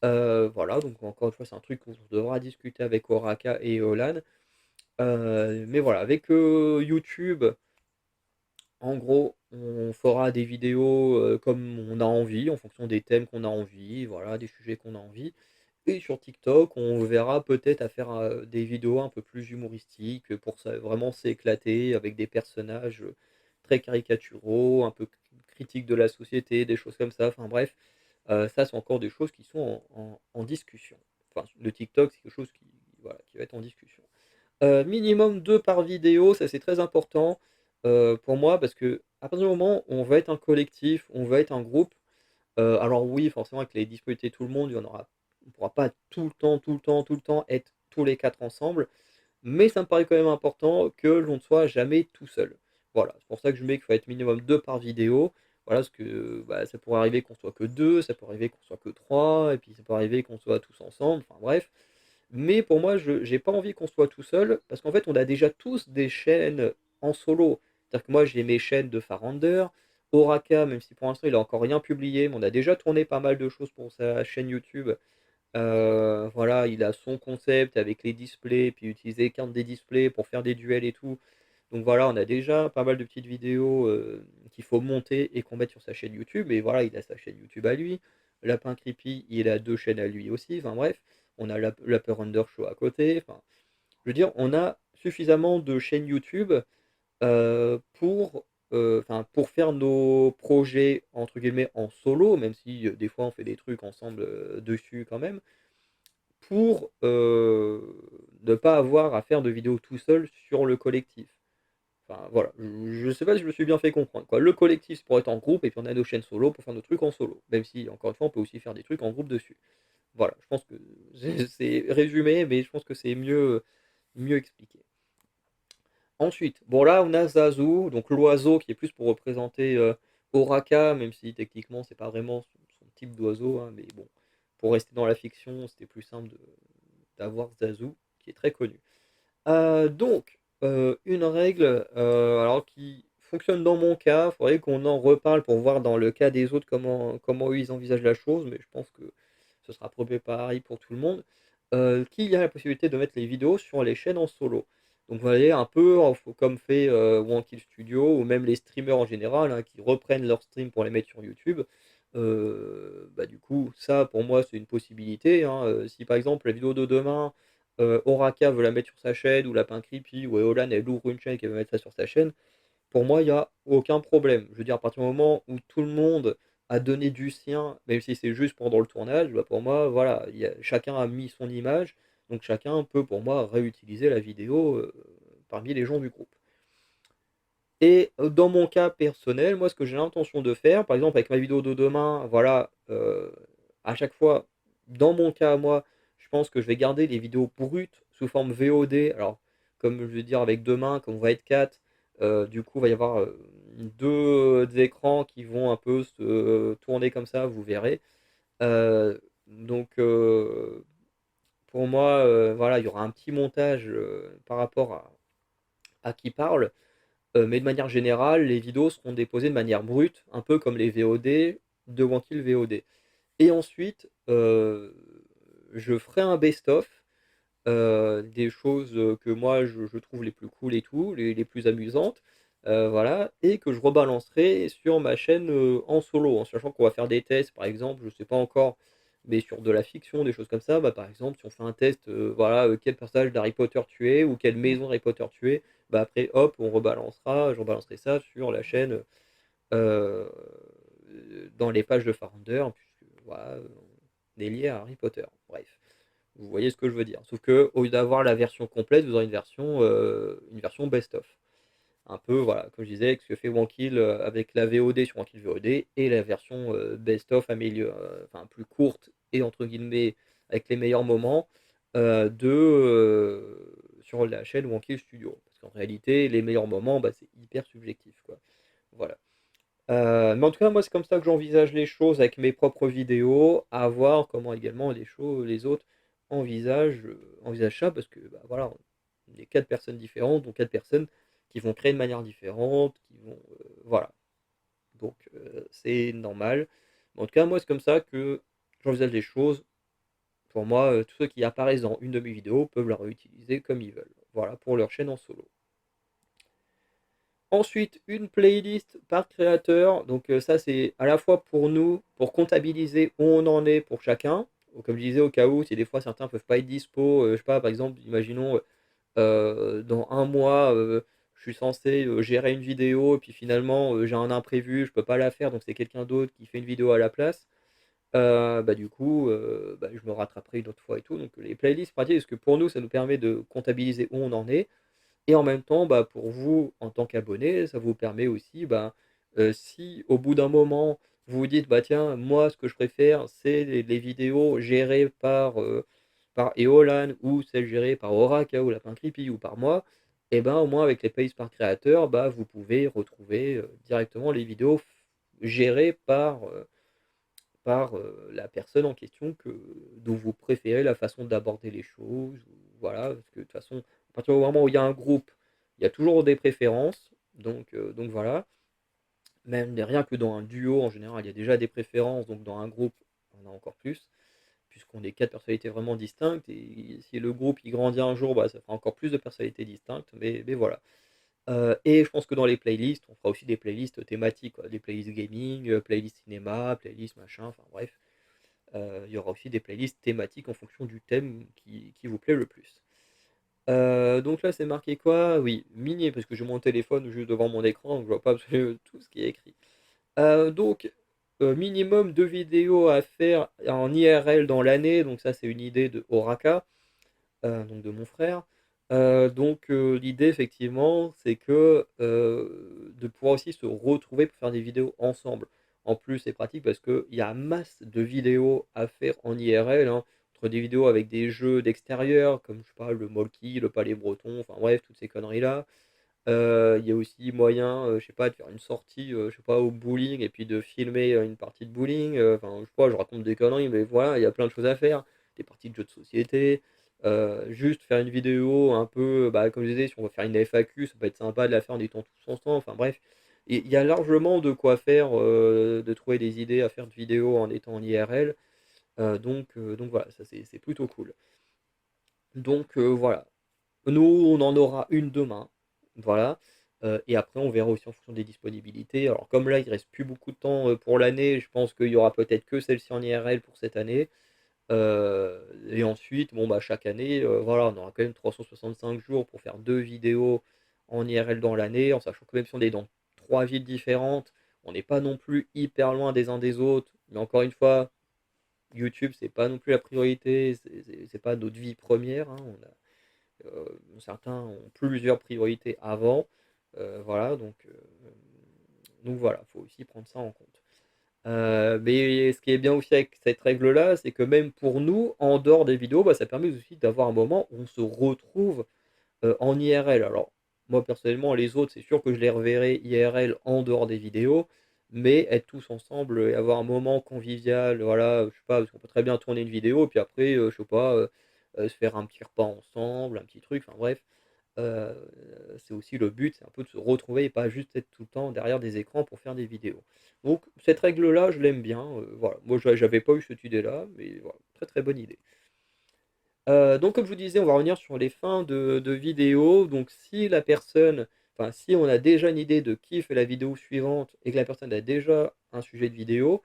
Voilà, donc encore une fois, c'est un truc qu'on devra discuter avec Oraka et Eolan. Mais voilà, avec YouTube, en gros, on fera des vidéos comme on a envie, en fonction des thèmes qu'on a envie, voilà, des sujets qu'on a envie. Et sur TikTok, on verra peut-être à faire des vidéos un peu plus humoristiques pour ça, vraiment s'éclater avec des personnages très caricaturaux, un peu critiques de la société, des choses comme ça. Enfin bref, ça, c'est encore des choses qui sont en discussion. Enfin, le TikTok, c'est quelque chose qui, voilà, qui va être en discussion. Minimum 2 par vidéo, ça c'est très important pour moi parce que à partir du moment où on va être un collectif, on va être un groupe, alors oui, forcément avec les disponibilités de tout le monde, il y en aura on ne pourra pas tout le temps, tout le temps, tout le temps être tous les 4 ensemble, mais ça me paraît quand même important que l'on ne soit jamais tout seul. Voilà, c'est pour ça que je mets qu'il faut être minimum 2 par vidéo. Voilà, parce que bah, ça pourrait arriver qu'on soit que 2, ça peut arriver qu'on soit que 3, et puis ça peut arriver qu'on soit tous ensemble, enfin bref. Mais pour moi, je j'ai pas envie qu'on soit tout seul, parce qu'en fait, on a déjà tous des chaînes en solo. C'est-à-dire que moi, j'ai mes chaînes de Farander, Oraka, même si pour l'instant, il a encore rien publié, mais on a déjà tourné pas mal de choses pour sa chaîne YouTube. Voilà, il a son concept avec les displays, puis utiliser qu'un des displays pour faire des duels et tout. Donc voilà, on a déjà pas mal de petites vidéos qu'il faut monter et qu'on mette sur sa chaîne YouTube. Et voilà, il a sa chaîne YouTube à lui. Lapin Creepy, il a deux chaînes à lui aussi. Enfin bref, on a l'Upper Under Show à côté. Enfin, je veux dire, on a suffisamment de chaînes YouTube pour faire nos projets entre guillemets en solo, même si des fois on fait des trucs ensemble dessus quand même, pour ne pas avoir à faire de vidéos tout seul sur le collectif. Enfin voilà, je sais pas si je me suis bien fait comprendre, quoi. Le collectif, c'est pour être en groupe et puis on a nos chaînes solo pour faire nos trucs en solo. Même si, encore une fois, on peut aussi faire des trucs en groupe dessus. Voilà, je pense que c'est résumé, mais je pense que c'est mieux expliqué. Ensuite, bon là, on a Zazu, donc l'oiseau qui est plus pour représenter Oraka, même si techniquement, c'est pas vraiment son type d'oiseau, hein, mais bon, pour rester dans la fiction, c'était plus simple d'avoir Zazu, qui est très connu. Donc, une règle alors qui fonctionne dans mon cas, il faudrait qu'on en reparle pour voir dans le cas des autres comment eux ils envisagent la chose, mais je pense que ce sera à peu près pareil pour tout le monde. Qu'il y a la possibilité de mettre les vidéos sur les chaînes en solo. Donc vous voyez un peu comme fait Wankill Studio ou même les streamers en général hein, qui reprennent leurs streams pour les mettre sur YouTube. Bah, du coup, ça pour moi c'est une possibilité, hein. Si par exemple la vidéo de demain Oraka veut la mettre sur sa chaîne, ou Lapin Creepy, ou Eolan, elle ouvre une chaîne qui veut mettre ça sur sa chaîne, pour moi, il n'y a aucun problème. Je veux dire, à partir du moment où tout le monde a donné du sien, même si c'est juste pendant le tournage, bah pour moi, voilà, chacun a mis son image. Donc chacun peut pour moi réutiliser la vidéo parmi les gens du groupe. Et dans mon cas personnel, moi ce que j'ai l'intention de faire, par exemple avec ma vidéo de demain, voilà, à chaque fois, dans mon cas à moi, je pense que je vais garder les vidéos brutes sous forme VOD. Alors, comme je veux dire avec demain, comme on va être 4, du coup il va y avoir 2 écrans qui vont un peu se tourner comme ça, vous verrez. Donc pour moi, voilà, il y aura un petit montage par rapport à qui parle. Mais de manière générale, les vidéos seront déposées de manière brute, un peu comme les VOD de Wankill VOD. Et ensuite, je ferai un best-of des choses que moi je trouve les plus cool et tout, les plus amusantes, voilà, et que je rebalancerai sur ma chaîne en solo, en sachant qu'on va faire des tests, par exemple, je sais pas encore, mais sur de la fiction, des choses comme ça, bah, par exemple, si on fait un test, voilà, quel personnage d'Harry Potter tuer ou quelle maison d'Harry Potter tuer, bah après, hop, je rebalancerai ça sur la chaîne dans les pages de Farounder, puisque voilà, on est lié à Harry Potter. Bref. Vous voyez ce que je veux dire. Sauf que au lieu d'avoir la version complète, vous aurez une version best-of. Un peu, voilà, comme je disais, ce que fait Wankill avec la VOD sur Wankill VOD et la version best-of enfin plus courte et entre guillemets avec les meilleurs moments sur la chaîne Wankill Studio. Parce qu'en réalité, les meilleurs moments, bah, c'est hyper subjectif, quoi. Voilà. Mais en tout cas, moi, c'est comme ça que j'envisage les choses avec mes propres vidéos, à voir comment également les autres envisagent ça, parce que bah, voilà, on est 4 personnes différentes, donc 4 personnes qui vont créer de manière différente, voilà. Donc c'est normal. Mais en tout cas, moi, c'est comme ça que j'envisage les choses. Pour moi, tous ceux qui apparaissent dans une de mes vidéos peuvent la réutiliser comme ils veulent. Voilà, pour leur chaîne en solo. Ensuite, une playlist par créateur. Donc ça, c'est à la fois pour nous, pour comptabiliser où on en est pour chacun. Donc, comme je disais, au cas où, si des fois certains peuvent pas être dispo, je sais pas, par exemple, imaginons dans un mois, je suis censé gérer une vidéo, et puis finalement j'ai un imprévu, je peux pas la faire, donc c'est quelqu'un d'autre qui fait une vidéo à la place. Bah, du coup, bah, je me rattraperai une autre fois et tout. Donc les playlists pratiques, parce que pour nous, ça nous permet de comptabiliser où on en est. Et en même temps, bah, pour vous, en tant qu'abonné, ça vous permet aussi, bah, si au bout d'un moment, vous vous dites, bah tiens, moi, ce que je préfère, c'est les vidéos gérées par Eolan ou celles gérées par Oraka ou Lapin Creepy ou par moi, et ben au moins avec les playlists par créateur, bah, vous pouvez retrouver directement les vidéos gérées par la personne en question dont vous préférez la façon d'aborder les choses. Voilà, parce que de toute façon, à partir du moment où il y a un groupe, il y a toujours des préférences. Donc voilà, même rien que dans un duo, en général, il y a déjà des préférences. Donc dans un groupe, on a encore plus, puisqu'on est 4 personnalités vraiment distinctes. Et si le groupe il grandit un jour, bah, ça fera encore plus de personnalités distinctes. Mais voilà. Et je pense que dans les playlists, on fera aussi des playlists thématiques, quoi. Des playlists gaming, playlists cinéma, playlists machin, enfin bref. Il y aura aussi des playlists thématiques en fonction du thème qui vous plaît le plus. Donc là, c'est marqué quoi? Oui, minier, parce que j'ai mon téléphone juste devant mon écran, donc je vois pas absolument tout ce qui est écrit. Donc, minimum 2 vidéos à faire en IRL dans l'année, donc ça, c'est une idée de Oraka, donc de mon frère. Donc, l'idée, effectivement, c'est que de pouvoir aussi se retrouver pour faire des vidéos ensemble. En plus, c'est pratique parce qu'il y a masse de vidéos à faire en IRL, hein, entre des vidéos avec des jeux d'extérieur, comme je sais pas, le Molki, le Palais Breton, enfin bref, toutes ces conneries-là. Il y a aussi moyen, je sais pas, de faire une sortie, je sais pas, au bowling et puis de filmer une partie de bowling. Enfin, je sais pas, je raconte des conneries, mais voilà, il y a plein de choses à faire. Des parties de jeux de société, juste faire une vidéo un peu, bah, comme je disais, si on veut faire une FAQ, ça peut être sympa de la faire en étant tous ensemble. Enfin bref, et il y a largement de quoi faire, de trouver des idées à faire de vidéos en étant en IRL. Donc voilà, ça c'est plutôt cool. Donc voilà. Nous, on en aura une demain. Voilà. Et après, on verra aussi en fonction des disponibilités. Alors, comme là, il reste plus beaucoup de temps pour l'année, je pense qu'il y aura peut-être que celle-ci en IRL pour cette année. Et ensuite, bon, bah, chaque année, voilà, on aura quand même 365 jours pour faire 2 vidéos en IRL dans l'année, en sachant que même si on est dans 3 villes différentes, on n'est pas non plus hyper loin des uns des autres. Mais encore une fois, YouTube, c'est pas non plus la priorité, c'est pas notre vie première, hein. Certains ont plusieurs priorités avant, voilà, donc voilà, faut aussi prendre ça en compte. Mais ce qui est bien aussi avec cette règle-là, c'est que même pour nous, en dehors des vidéos, bah, ça permet aussi d'avoir un moment où on se retrouve, en IRL. Alors, moi personnellement, les autres, c'est sûr que je les reverrai IRL en dehors des vidéos, mais être tous ensemble et avoir un moment convivial, voilà, je sais pas, parce qu'on peut très bien tourner une vidéo et puis après, je sais pas, se faire un petit repas ensemble, un petit truc, enfin bref. Heu, c'est aussi le but, c'est un peu de se retrouver et pas juste être tout le temps derrière des écrans pour faire des vidéos. Donc cette règle-là, je l'aime bien, voilà. Moi, j'avais pas eu cette idée-là, mais voilà, très, très bonne idée. Donc comme je vous disais, on va revenir sur les fins de vidéo. Donc si la personne enfin si on a déjà une idée de qui fait la vidéo suivante et que la personne a déjà un sujet de vidéo,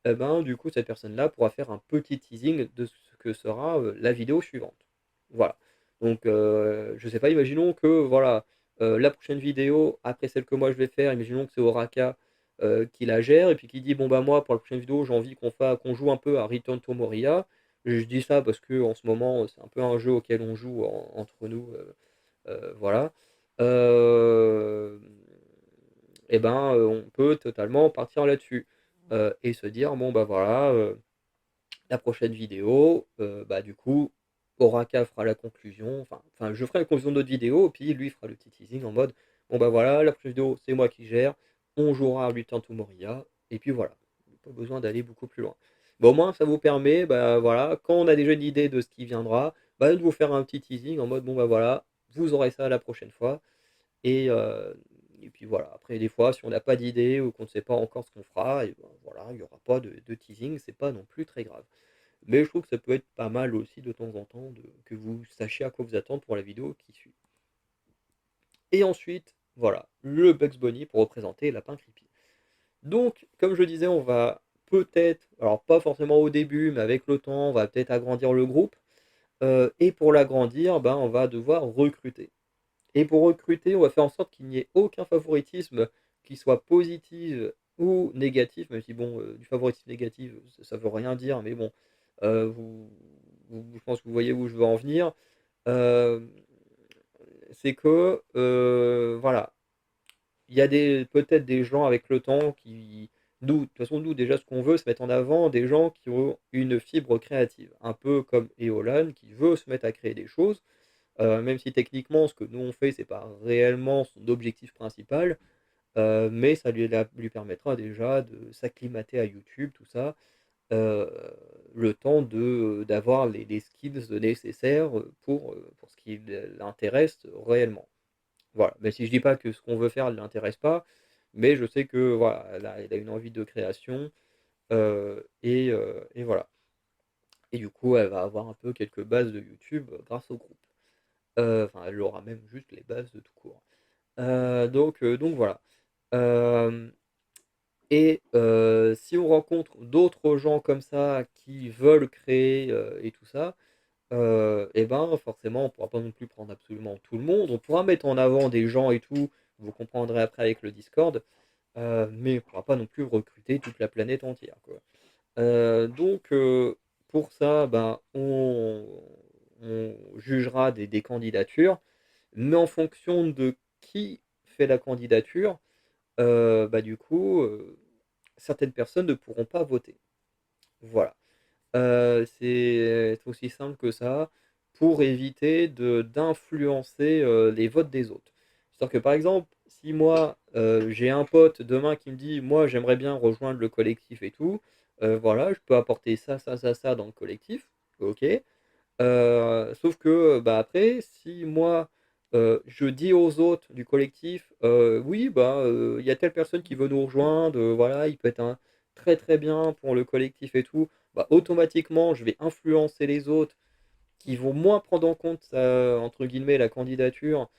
et ben, du coup, cette personne-là pourra faire un petit teasing de ce que sera, la vidéo suivante. Voilà. Donc je sais pas, imaginons que voilà, la prochaine vidéo après celle que moi je vais faire, imaginons que c'est Oraka, qui la gère et puis qui dit: «Bon, bah, moi pour la prochaine vidéo, j'ai envie qu'on joue un peu à Return to Moria». Je dis ça parce que en ce moment, c'est un peu un jeu auquel on joue entre nous, voilà. Hem Et ben, on peut totalement partir là-dessus, et se dire: «Bon, bah, voilà, la prochaine vidéo, bah, du coup, Oraka fera la conclusion, enfin, je ferai la conclusion de notre vidéo, puis lui fera le petit teasing en mode: "Bon, bah, voilà, la prochaine vidéo, c'est moi qui gère, on jouera à Return to Moria" et puis voilà. Pas besoin d'aller beaucoup plus loin. Bah, au moins, ça vous permet, bah, voilà, quand on a déjà une idée de ce qui viendra, bah, de vous faire un petit teasing en mode: «Bon, bah, voilà, vous aurez ça la prochaine fois» et heu et puis voilà. Après, des fois, si on n'a pas d'idée ou qu'on ne sait pas encore ce qu'on fera et ben, voilà, il y aura pas de teasing, c'est pas non plus très grave. Mais je trouve que ça peut être pas mal aussi de temps en temps que vous sachiez à quoi vous attendre pour la vidéo qui suit. Et ensuite, voilà, le Bugs Bunny pour représenter Lapin Creepy. Donc, comme je disais, on va peut-être, alors pas forcément au début, mais avec le temps, on va peut-être agrandir le groupe. Et pour l'agrandir, ben, on va devoir recruter. Et pour recruter, on va faire en sorte qu'il n'y ait aucun favoritisme qui soit positif ou négatif, même si bon, du favoritisme négatif, ça veut rien dire, mais bon, vous je pense que vous voyez où je veux en venir. Hem, c'est que, voilà, il y a peut-être des gens avec le temps qui nous, de toute façon, nous déjà ce qu'on veut, c'est mettre en avant des gens qui ont une fibre créative. Un peu comme Eolan qui veut se mettre à créer des choses, même si techniquement ce que nous on fait, c'est pas réellement son objectif principal, mais ça lui permettra déjà de s'acclimater à YouTube, tout ça, heu, le temps d'avoir les skills nécessaires, pour ce qui l'intéresse réellement. Voilà, mais si je dis pas que ce qu'on veut faire ne l'intéresse pas, mais je sais que voilà, elle a une envie de création, et voilà. Et du coup, elle va avoir un peu quelques bases de YouTube, grâce au groupe. Enfin, elle aura même juste les bases de tout court. Donc voilà. Hem Si on rencontre d'autres gens comme ça qui veulent créer, et tout ça, et ben, forcément, on pourra pas non plus prendre absolument tout le monde. On pourra mettre en avant des gens et tout, vous comprendrez après avec le Discord, mais on pourra pas non plus recruter toute la planète entière, quoi. Pour ça, ben, on jugera des candidatures, mais en fonction de qui fait la candidature, bah, du coup, certaines personnes ne pourront pas voter. Voilà. C'est aussi simple que ça, pour éviter d'influencer, les votes des autres. C'est-à-dire que, par exemple, si moi, j'ai un pote demain qui me dit: «Moi, j'aimerais bien rejoindre le collectif et tout», voilà, je peux apporter ça, ça, ça, ça dans le collectif, OK. Sauf que, bah, après, si moi, je dis aux autres du collectif, «Oui, bah, il y a telle personne qui veut nous rejoindre, voilà, il peut être un très, très bien pour le collectif et tout», bah, automatiquement, je vais influencer les autres qui vont moins prendre en compte, entre guillemets, «la candidature»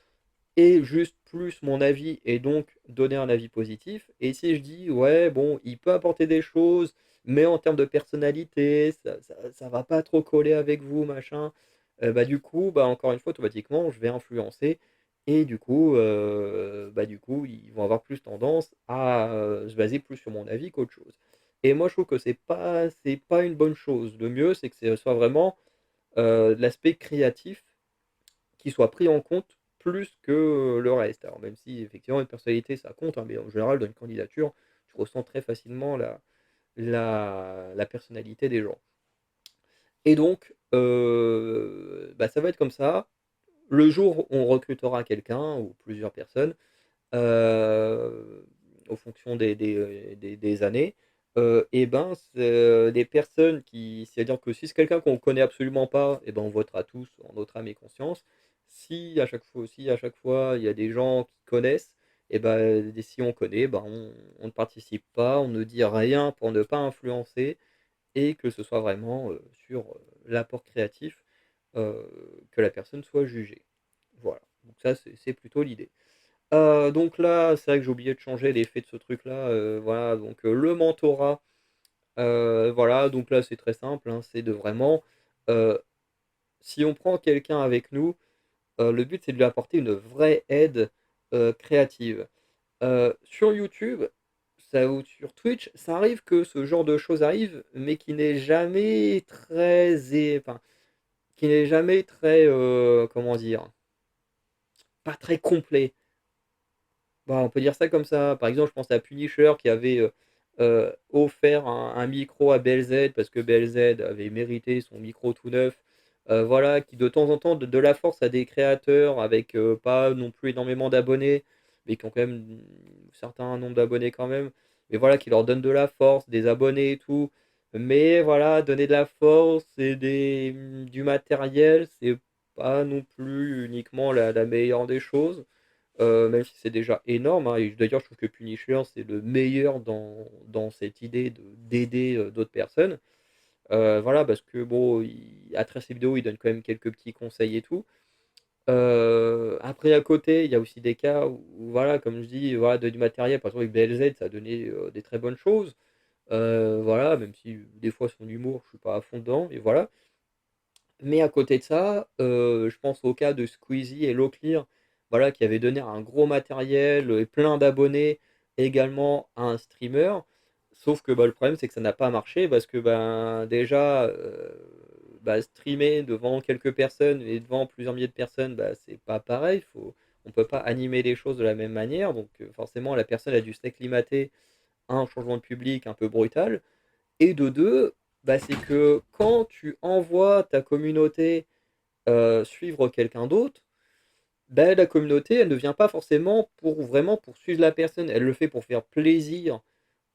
et juste plus mon avis et donc donner un avis positif. Et si je dis: «Ouais, bon, il peut apporter des choses, mais en termes de personnalité, ça va pas trop coller avec vous, machin», bah, du coup, bah, encore une fois, automatiquement, je vais influencer et du coup, ils vont avoir plus tendance à, se baser plus sur mon avis qu'autre chose. Et moi, je trouve que c'est pas une bonne chose. Le mieux, c'est que ce soit vraiment l'aspect créatif qui soit pris en compte plus que le reste. Alors, même si effectivement une personnalité ça compte, hein, mais en général, dans une candidature, tu ressens très facilement la personnalité des gens. Et donc, bah, ça va être comme ça. Le jour où on recrutera quelqu'un ou plusieurs personnes, en fonction des années, et ben, c'est les personnes qui c'est-à-dire que si c'est quelqu'un qu'on connaît absolument pas, et ben, on votera tous en notre âme et conscience. Si à chaque fois il y a des gens qui connaissent, et ben, si on connaît, ben, on ne participe pas, on ne dit rien pour ne pas influencer et que ce soit vraiment, sur, l'apport créatif, que la personne soit jugée. Voilà, donc ça c'est plutôt l'idée. Donc là, c'est vrai que j'ai oublié de changer l'effet de ce truc-là, voilà, donc le mentorat, voilà, donc là, c'est très simple, hein, c'est de vraiment, heu, si on prend quelqu'un avec nous, le but, c'est de lui apporter une vraie aide, créative. Sur YouTube, ça ou sur Twitch, ça arrive que ce genre de choses arrive, mais qui n'est jamais très enfin, qui n'est jamais très, comment dire? Pas très complet. Bah, on peut dire ça comme ça. Par exemple, je pense à Punisher qui avait, offert un micro à BLZ parce que BLZ avait mérité son micro tout neuf. Voilà, qui de temps en temps donne de la force à des créateurs avec, pas non plus énormément d'abonnés, mais qui ont quand même un certain nombre d'abonnés quand même. Mais voilà, qui leur donne de la force, des abonnés et tout. Mais voilà, donner de la force et du matériel, c'est pas non plus uniquement la meilleure des choses. Même si c'est déjà énorme, hein, et d'ailleurs je trouve que Punisher c'est le meilleur dans cette idée d'aider, d'autres personnes. Voilà parce que bon, à travers ses vidéos, il donne quand même quelques petits conseils et tout. Après à côté, il y a aussi des cas où voilà, comme je dis, voilà, du matériel, par exemple avec BLZ, ça a donné, des très bonnes choses. Voilà, même si des fois son humour, je suis pas à fond dedans, et voilà. Mais à côté de ça, je pense au cas de Squeezie et Loclear, voilà, qui avaient donné un gros matériel, et plein d'abonnés également à un streamer. Sauf que, bah, le problème, c'est que ça n'a pas marché parce que, ben, déjà, bah, streamer devant quelques personnes et devant plusieurs milliers de personnes, bah, c'est pas pareil. On peut pas animer les choses de la même manière. Donc, forcément, la personne a dû s'acclimater à un changement de public un peu brutal. Et de 2, bah, c'est que quand tu envoies ta communauté, suivre quelqu'un d'autre, bah, la communauté, elle ne vient pas forcément pour vraiment pour suivre la personne. Elle le fait pour faire plaisir,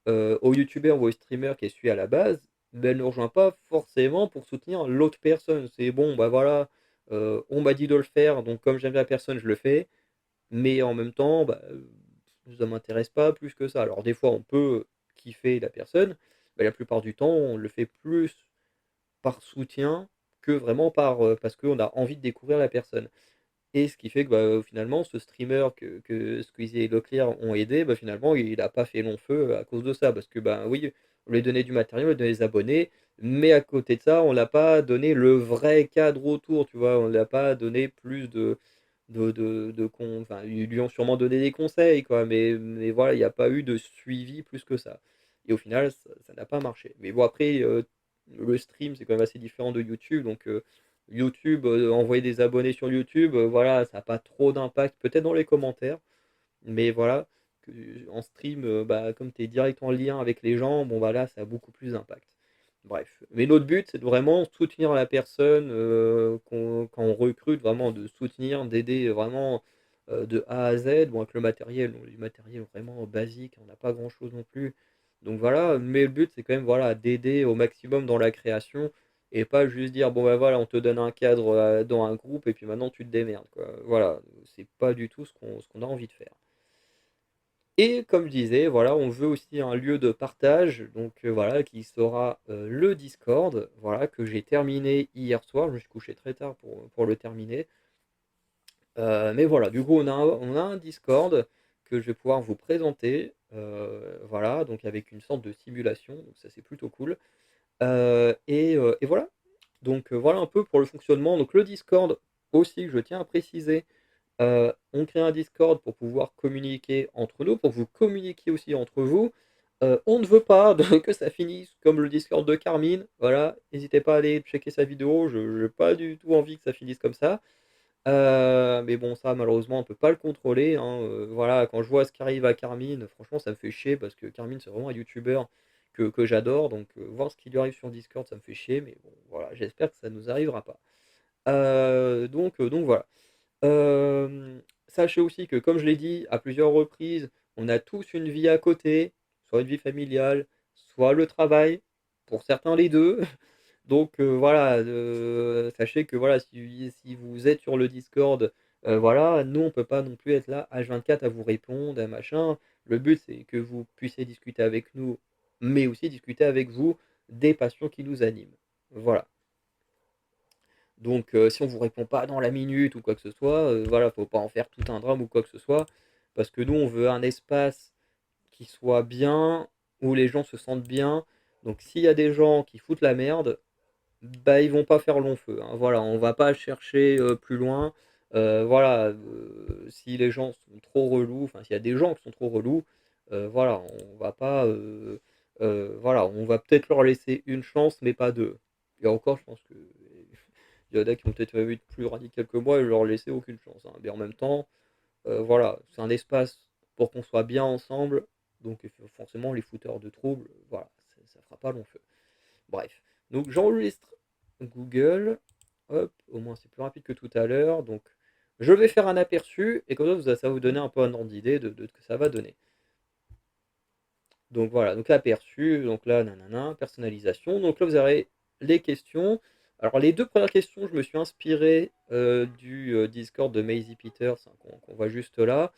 au youtubeur ou au streamer qu'elle suit à la base, mais elle ne rejoint pas forcément pour soutenir l'autre personne. C'est bon, bah, voilà, on m'a dit de le faire, donc comme j'aime la personne, je le fais, mais en même temps, bah, ça m'intéresse pas plus que ça. Alors des fois, on peut kiffer la personne, mais la plupart du temps, on le fait plus par soutien que vraiment parce qu'on a envie de découvrir la personne. Et ce qui fait que, bah, finalement, ce streamer que Squeezie et Leclerc ont aidé, bah, finalement, il a pas fait long feu à cause de ça. Parce que, ben, oui, on lui a donné du matériel, on lui a donné des abonnés, mais à côté de ça, on l'a pas donné le vrai cadre autour, tu vois? On l'a pas donné plus enfin, ils lui ont sûrement donné des conseils, quoi, mais voilà, il y a pas eu de suivi plus que ça. Et au final, ça n'a pas marché. Mais bon, après, le stream, c'est quand même assez différent de YouTube, donc YouTube, envoyer des abonnés sur YouTube, voilà, ça a pas trop d'impact, peut-être dans les commentaires, mais voilà, que en stream, bah, comme tu es direct en lien avec les gens, bon, bah, là, ça a beaucoup plus d'impact. Bref, mais notre but, c'est de vraiment soutenir la personne, quand on recrute, vraiment de soutenir, d'aider vraiment, de A à Z. Bon, avec le matériel, on a du matériel vraiment basique, on n'a pas grand-chose non plus. Donc voilà, mais le but, c'est quand même, voilà, d'aider au maximum dans la création et pas juste dire: «Bon, bah, voilà, on te donne un cadre, dans un groupe et puis maintenant tu te démerdes», quoi. Voilà, c'est pas du tout ce qu'on a envie de faire. Et comme je disais, voilà, on veut aussi un lieu de partage, donc voilà, qui sera, le Discord, voilà, que j'ai terminé hier soir. Je me suis couché très tard pour le terminer. Mais voilà, du coup, on a un Discord que je vais pouvoir vous présenter, voilà, donc avec une sorte de simulation, donc ça, c'est plutôt cool. Et voilà. Donc voilà un peu pour le fonctionnement. Donc le Discord aussi, je tiens à préciser, on crée un Discord pour pouvoir communiquer entre nous, pour que vous communiquiez aussi entre vous. On ne veut pas que ça finisse comme le Discord de Carmine, voilà, n'hésitez pas à aller checker sa vidéo, je j'ai pas du tout envie que ça finisse comme ça. Mais bon, ça malheureusement on peut pas le contrôler, hein, voilà, quand je vois ce qui arrive à Carmine, franchement ça me fait chier parce que Carmine c'est vraiment un youtubeur que j'adore, donc voir ce qui lui arrive sur Discord ça me fait chier, mais bon voilà, j'espère que ça nous arrivera pas. Donc voilà. Sachez aussi que comme je l'ai dit à plusieurs reprises, on a tous une vie à côté, soit une vie familiale, soit le travail, pour certains les 2. Donc voilà, sachez que voilà, si vous êtes sur le Discord, voilà, nous on peut pas non plus être là H24 à vous répondre, à machin. Le but c'est que vous puissiez discuter avec nous, mais aussi discuter avec vous des passions qui nous animent. Voilà. Donc si on vous répond pas dans la minute ou quoi que ce soit, voilà, faut pas en faire tout un drame ou quoi que ce soit, parce que nous on veut un espace qui soit bien, où les gens se sentent bien. Donc s'il y a des gens qui foutent la merde, bah, ils vont pas faire long feu, hein. Voilà, on va pas chercher, plus loin. Voilà, si les gens sont trop relous, enfin s'il y a des gens qui sont trop relous, voilà, on va pas, voilà, on va peut-être leur laisser une chance, mais pas 2. Et encore, je pense que il y en a qui ont peut-être même être plus radical que moi et leur laisser aucune chance, hein. Mais en même temps, voilà, c'est un espace pour qu'on soit bien ensemble, donc forcément les fouteurs de troubles, voilà, ça fera pas long feu. Bref, donc j'enregistre Google, hop, au moins c'est plus rapide que tout à l'heure, donc je vais faire un aperçu, et comme ça, ça va vous donner un peu un ordre d'idée de ce que ça va donner. Donc voilà, donc aperçu, donc là, nanana, personnalisation, donc là vous aurez les questions. Alors les deux premières questions, je me suis inspiré du Discord de Maisie Peters, hein, qu'on voit juste là.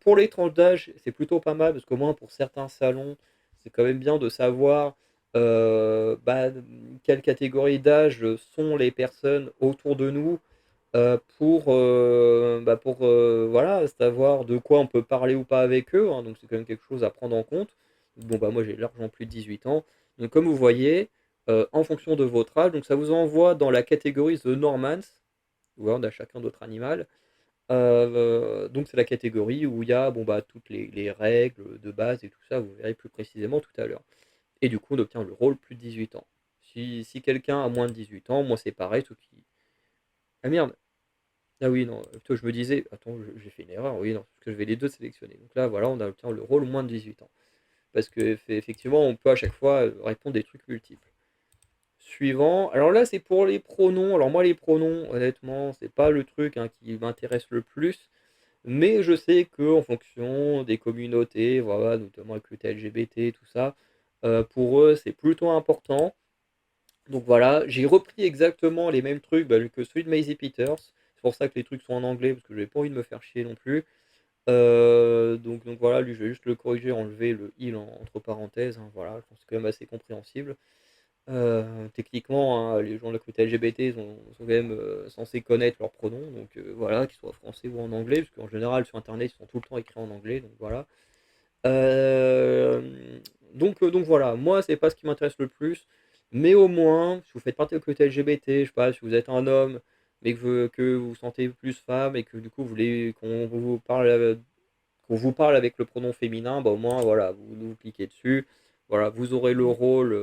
Pour les tranches d'âge, c'est plutôt pas mal parce qu'au moins pour certains salons, c'est quand même bien de savoir bah, quelle catégorie d'âge sont les personnes autour de nous pour voilà, savoir de quoi on peut parler ou pas avec eux, hein, donc c'est quand même quelque chose à prendre en compte. Bon, bah moi j'ai largement plus de 18 ans. Donc comme vous voyez, en fonction de votre âge, donc ça vous envoie dans la catégorie The Normans, voilà, on a chacun d'autres animal. Donc c'est la catégorie où il y a bon, bah, toutes les règles de base et tout ça, vous verrez plus précisément tout à l'heure. Et du coup, on obtient le rôle plus de 18 ans. Si quelqu'un a moins de 18 ans, moi c'est pareil, tout qui. Ah merde! Ah oui, non, plutôt je me disais, attends, j'ai fait une erreur, oui, non, parce que je vais les deux sélectionner. Donc là, voilà, on a obtient le rôle moins de 18 ans. Parce que effectivement, on peut à chaque fois répondre des trucs multiples. Suivant. Alors là, c'est pour les pronoms. Alors moi, les pronoms, honnêtement, c'est pas le truc hein, qui m'intéresse le plus. Mais je sais que en fonction des communautés, voilà, notamment avec le LGBT, tout ça, pour eux, c'est plutôt important. Donc voilà, j'ai repris exactement les mêmes trucs bah, que celui de Maisie Peters. C'est pour ça que les trucs sont en anglais, parce que j'avais pas envie de me faire chier non plus. Donc voilà, lui, je vais juste le corriger, enlever le il entre parenthèses, hein, voilà, je pense que c'est quand même assez compréhensible. Techniquement, hein, les gens de la communauté LGBT sont quand même censés connaître leurs pronoms, donc voilà, qu'ils soient français ou en anglais, parce qu'en général sur internet ils sont tout le temps écrits en anglais, donc voilà. Euh, donc voilà, moi c'est pas ce qui m'intéresse le plus, mais au moins, si vous faites partie de la communauté LGBT, je sais pas, si vous êtes un homme, mais que vous vous sentez plus femme et que du coup vous voulez qu'on vous parle avec le pronom féminin, bah au moins voilà, vous cliquez dessus, voilà, vous aurez le rôle,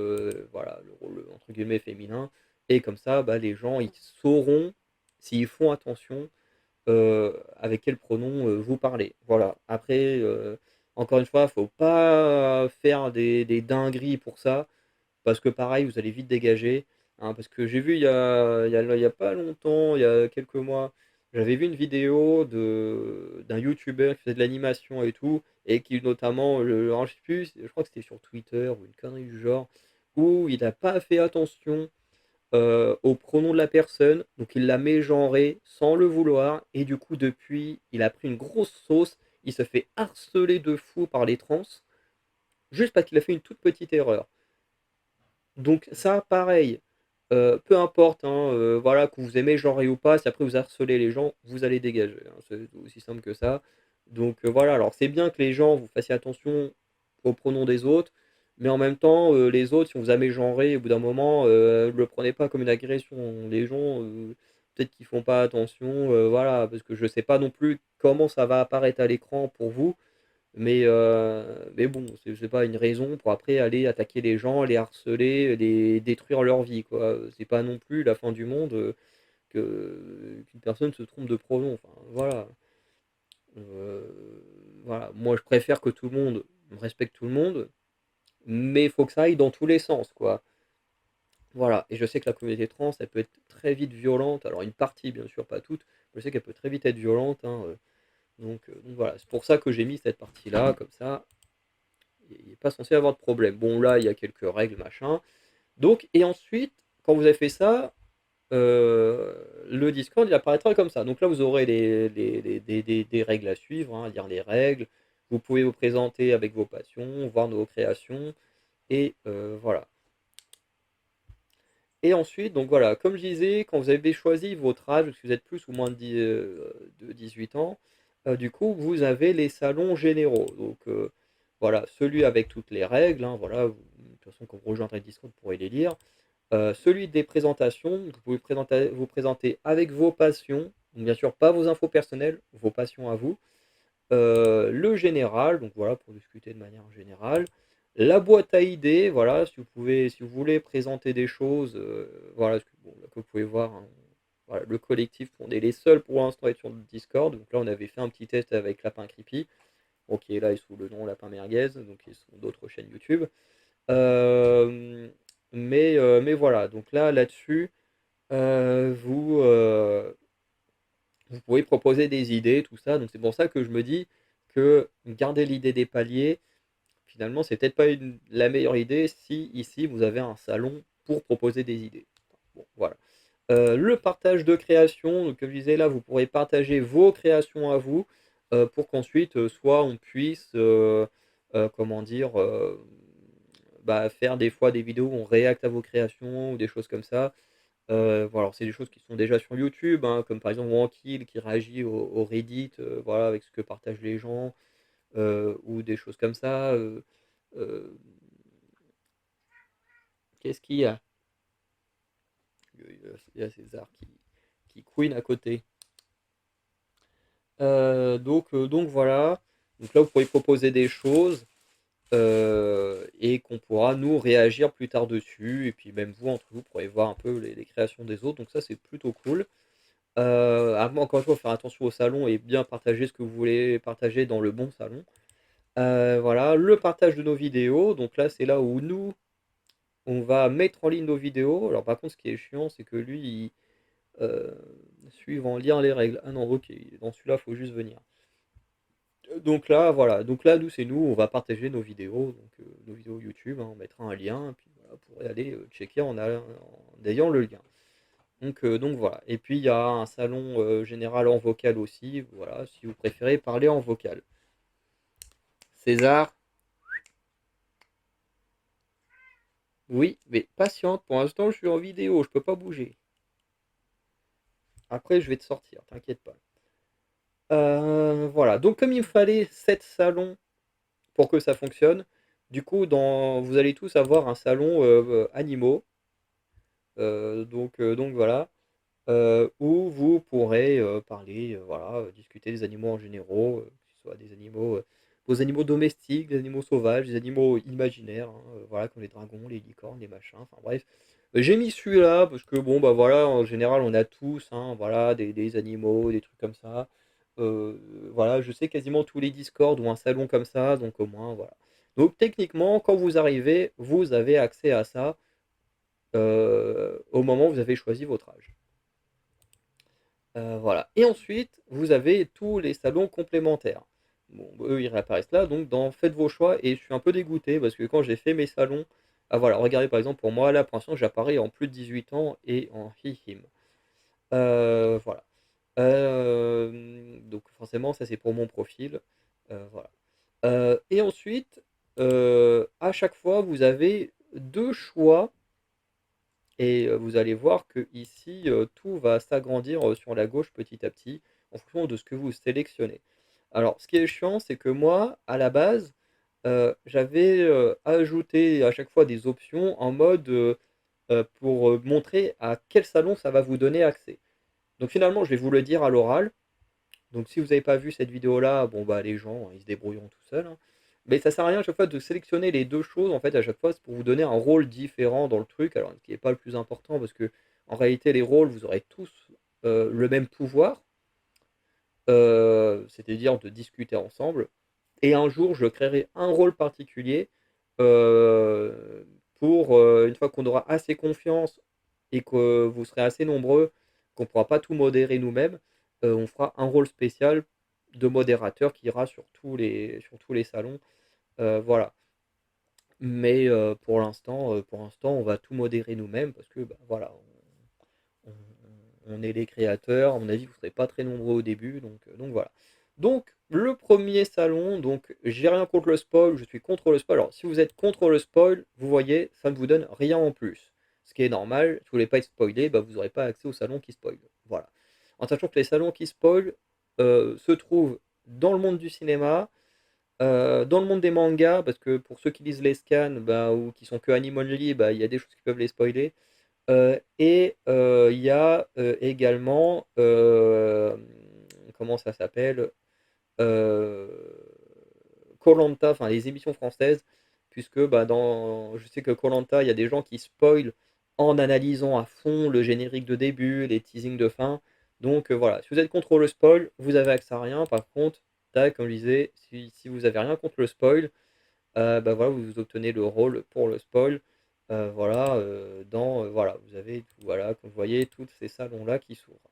voilà, le rôle entre guillemets féminin, et comme ça, bah, les gens ils sauront s'ils font attention avec quel pronom vous parlez. Voilà. Après, encore une fois, faut pas faire des dingueries pour ça, parce que pareil, vous allez vite dégager, hein, parce que j'ai vu il y a pas longtemps, il y a quelques mois, j'avais vu une vidéo d'un youtubeur qui faisait de l'animation et tout, et qui notamment, alors, je sais plus, je crois que c'était sur Twitter ou une connerie du genre, où il n'a pas fait attention au pronom de la personne, donc il l'a mégenré sans le vouloir, et du coup depuis, il a pris une grosse sauce, il se fait harceler de fou par les trans, juste parce qu'il a fait une toute petite erreur. Donc ça, pareil, peu importe, hein, voilà, que vous aimez genrer ou pas, si après vous harcelez les gens, vous allez dégager, hein, c'est aussi simple que ça. Donc voilà, alors c'est bien que les gens vous fassiez attention aux pronoms des autres, mais en même temps, les autres, si on vous a mégenré, au bout d'un moment, ne le prenez pas comme une agression. Les gens, peut-être qu'ils font pas attention, voilà, parce que je sais pas non plus comment ça va apparaître à l'écran pour vous, Mais bon, c'est pas une raison pour après aller attaquer les gens, les harceler, les détruire leur vie, quoi. C'est pas non plus la fin du monde, qu'une personne se trompe de pronom. Enfin, voilà. Voilà. Moi, je préfère que tout le monde respecte tout le monde, mais il faut que ça aille dans tous les sens, quoi. Voilà. Et je sais que la communauté trans, elle peut être très vite violente. Alors, une partie, bien sûr, pas toute. Je sais qu'elle peut très vite être violente, hein. Donc voilà. C'est pour ça que j'ai mis cette partie-là, comme ça. Il n'est pas censé avoir de problème. Bon, là, il y a quelques règles, machin. Donc, et ensuite, quand vous avez fait ça, le Discord, il apparaîtra comme ça. Donc là, vous aurez des règles à suivre, hein, lire les règles. Vous pouvez vous présenter avec vos passions, voir nos créations. Et voilà. Et ensuite, donc voilà, comme je disais, quand vous avez choisi votre âge, si vous êtes plus ou moins de 18 ans, du coup, vous avez les salons généraux. Donc voilà, celui avec toutes les règles, hein, voilà, de toute façon, quand vous rejoindrez le Discord, vous pourrez les lire. Celui des présentations, vous pouvez vous présenter avec vos passions, donc bien sûr pas vos infos personnelles, vos passions à vous. Le général, donc voilà, pour discuter de manière générale. La boîte à idées, voilà, si vous voulez présenter des choses, voilà, bon, là, comme vous pouvez voir, hein, voilà, le collectif, on est les seuls pour l'instant à être sur le Discord. Donc là, on avait fait un petit test avec Lapin Creepy, bon, qui est là et sous le nom Lapin Merguez, donc ils sont d'autres chaînes YouTube. Euh, mais voilà, donc là-dessus, vous pouvez proposer des idées, tout ça. Donc c'est pour ça que je me dis que garder l'idée des paliers, finalement, c'est peut-être pas la meilleure idée si ici vous avez un salon pour proposer des idées. Bon, voilà. Le partage de création, donc comme je disais là, vous pourrez partager vos créations à vous pour qu'ensuite, soit on puisse, comment dire, bah, faire des fois des vidéos où on réacte à vos créations ou des choses comme ça. Voilà, alors c'est des choses qui sont déjà sur YouTube, hein, comme par exemple Wankill qui réagit au Reddit, voilà, avec ce que partagent les gens, ou des choses comme ça. Euh, Qu'est-ce qu'il y a? Il y a César qui couine à côté. Donc voilà. Donc là, vous pourrez proposer des choses et qu'on pourra nous réagir plus tard dessus. Et puis même vous, entre vous, pourrez voir un peu les créations des autres. Donc ça, c'est plutôt cool. Encore une fois, faut faire attention au salon et bien partager ce que vous voulez partager dans le bon salon. Voilà, le partage de nos vidéos. Donc là, c'est là où nous, on va mettre en ligne nos vidéos. Alors par contre, ce qui est chiant, c'est que lui, euh, suivant, lire les règles. Ah non, ok, dans celui-là, il faut juste venir. Donc là, voilà. Donc là, nous, c'est nous, on va partager nos vidéos, donc nos vidéos YouTube, hein, on mettra un lien, puis voilà, vous pourrez aller checker en ayant le lien. Donc voilà. Et puis il y a un salon général en vocal aussi, voilà, si vous préférez parler en vocal. César, oui, mais patiente, pour l'instant je suis en vidéo, je peux pas bouger. Après je vais te sortir, t'inquiète pas. Voilà, donc comme il me fallait 7 salons pour que ça fonctionne, du coup vous allez tous avoir un salon animaux, donc voilà. Où vous pourrez parler, voilà, discuter des animaux en généraux, que ce soit des animaux, vos animaux domestiques, des animaux sauvages, des animaux imaginaires, hein, voilà, comme les dragons, les licornes, les machins, enfin bref. J'ai mis celui-là parce que bon, bah voilà, en général, on a tous, hein, voilà, des animaux, des trucs comme ça. Euh, voilà, je sais quasiment tous les Discord ont un salon comme ça, donc au moins, voilà. Donc techniquement, quand vous arrivez, vous avez accès à ça au moment où vous avez choisi votre âge. Voilà. Et ensuite, vous avez tous les salons complémentaires. Bon, eux, ils réapparaissent là, donc faites vos choix. Et je suis un peu dégoûté parce que quand j'ai fait mes salons, ah voilà, regardez par exemple pour moi, là pour l'instant, j'apparais en plus de 18 ans et en hi-him. Voilà. Donc forcément, ça c'est pour mon profil. Voilà. Et ensuite, à chaque fois, vous avez deux choix et vous allez voir que ici, tout va s'agrandir sur la gauche petit à petit, en fonction de ce que vous sélectionnez. Alors, ce qui est chiant, c'est que moi, à la base, j'avais ajouté à chaque fois des options en mode pour montrer à quel salon ça va vous donner accès. Donc finalement, je vais vous le dire à l'oral. Donc si vous n'avez pas vu cette vidéo-là, bon bah les gens, ils se débrouilleront tout seuls, hein. Mais ça sert à rien à chaque fois de sélectionner les 2 choses, en fait, à chaque fois, c'est pour vous donner un rôle différent dans le truc, alors ce qui est pas le plus important parce que en réalité les rôles, vous aurez tous, le même pouvoir, c'est-à-dire de discuter ensemble et un jour je créerai un rôle particulier, pour, une fois qu'on aura assez confiance et que vous serez assez nombreux, qu'on pourra pas tout modérer nous-mêmes, on fera un rôle spécial de modérateur qui ira sur tous les salons, voilà. Mais pour l'instant, on va tout modérer nous-mêmes parce que, bah, voilà, on on est les créateurs. À mon avis, vous ne serez pas très nombreux au début, donc voilà. Donc le premier salon, donc j'ai rien contre le spoil, je suis contre le spoil. Alors si vous êtes contre le spoil, vous voyez, ça ne vous donne rien en plus. Ce qui est normal, si vous voulez pas être spoilé, bah, vous n'aurez pas accès aux salons qui spoilent. Voilà. En sachant que les salons qui spoilent se trouvent dans le monde du cinéma, dans le monde des mangas, parce que pour ceux qui lisent les scans bah, ou qui sont que anime only, bah, il y a des choses qui peuvent les spoiler. Et il y a également, comment ça s'appelle? Euh, koh enfin les émissions françaises, puisque bah, je sais que koh il y a des gens qui spoilent en analysant à fond le générique de début, les teasings de fin. Donc voilà, si vous êtes contre le spoil, vous avez accès à rien. Par contre, tac, comme je disais, si vous avez rien contre le spoil, bah voilà, vous obtenez le rôle pour le spoil. Voilà, voilà, vous avez voilà, comme vous voyez, tous ces salons-là qui s'ouvrent.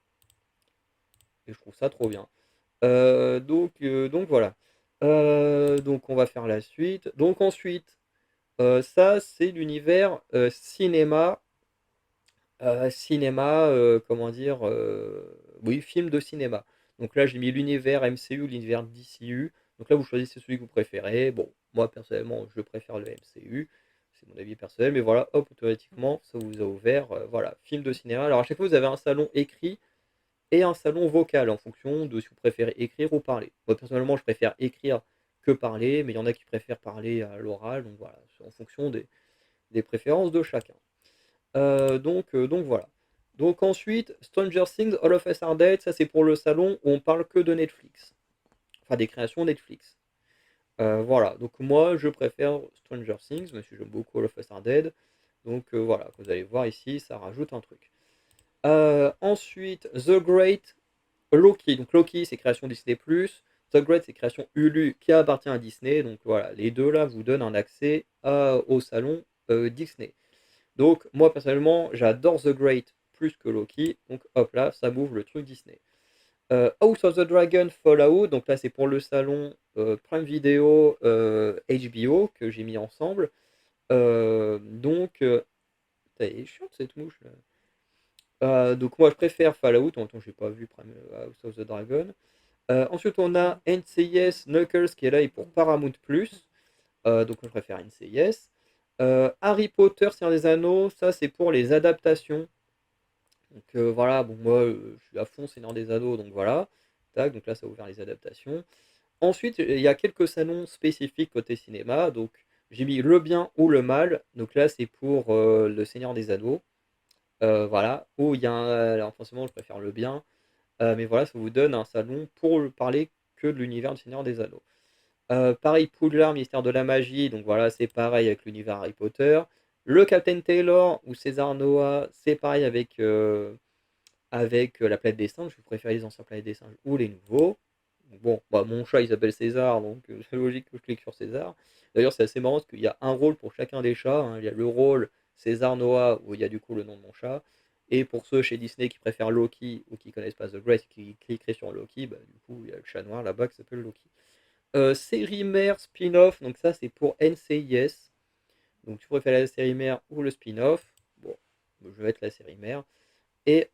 Et je trouve ça trop bien. Donc voilà. Donc on va faire la suite. Donc ensuite, ça c'est l'univers cinéma, comment dire, oui, film de cinéma. Donc là j'ai mis l'univers MCU, l'univers DCU. Donc là vous choisissez celui que vous préférez. Bon, moi personnellement je préfère le MCU. C'est mon avis personnel, mais voilà, hop, automatiquement, ça vous a ouvert, voilà, film de cinéma. Alors à chaque fois, vous avez un salon écrit et un salon vocal en fonction de si vous préférez écrire ou parler. Moi, personnellement, je préfère écrire que parler, mais il y en a qui préfèrent parler à l'oral, donc voilà, c'est en fonction des préférences de chacun. Donc voilà. Donc ensuite, Stranger Things, All of Us Are Dead, ça c'est pour le salon où on parle que de Netflix, enfin des créations Netflix. Voilà, donc moi je préfère Stranger Things, mais si j'aime beaucoup All of Us Are Dead, donc voilà, vous allez voir ici, ça rajoute un truc. Ensuite, The Great, Loki. Donc Loki, c'est création Disney+. The Great, c'est création Hulu qui appartient à Disney. Donc voilà, les deux là vous donnent un accès au salon Disney. Donc moi personnellement, j'adore The Great plus que Loki. Donc hop là, ça m'ouvre le truc Disney. House of the Dragon Fallout. Donc là, c'est pour le salon Prime Video HBO que j'ai mis ensemble. Elle est chiante cette mouche là. Donc moi je préfère Fallout, en même temps j'ai pas vu House of the Dragon. Ensuite on a NCIS Knuckles qui est là et pour Paramount+. Donc moi je préfère NCIS. Harry Potter, Seigneur des Anneaux, ça c'est pour les adaptations. Donc voilà, bon moi je suis à fond Seigneur des Anneaux, donc voilà. Tac, donc là ça a ouvert les adaptations. Ensuite il y a quelques salons spécifiques côté cinéma, donc j'ai mis le bien ou le mal. Donc là c'est pour le Seigneur des Anneaux. Voilà, où il y a alors forcément je préfère le bien, mais voilà, ça vous donne un salon pour parler que de l'univers du Seigneur des Anneaux. Pareil, Poudlard, Mystère de la Magie, donc voilà, c'est pareil avec l'univers Harry Potter. Le Captain Taylor ou César Noah, c'est pareil avec la planète des singes, vous préférez les anciens planètes des singes ou les nouveaux. Bon, bah, mon chat il s'appelle César, donc c'est logique que je clique sur César. D'ailleurs, c'est assez marrant parce qu'il y a un rôle pour chacun des chats, hein. Il y a le rôle César Noah où il y a du coup le nom de mon chat. Et pour ceux chez Disney qui préfèrent Loki ou qui connaissent pas The Great, qui cliqueraient sur Loki, bah, du coup il y a le chat noir là-bas qui s'appelle Loki. Série mère spin-off, donc ça c'est pour NCIS. Donc tu préfères la série mère ou le spin-off. Bon, je vais mettre la série mère. Et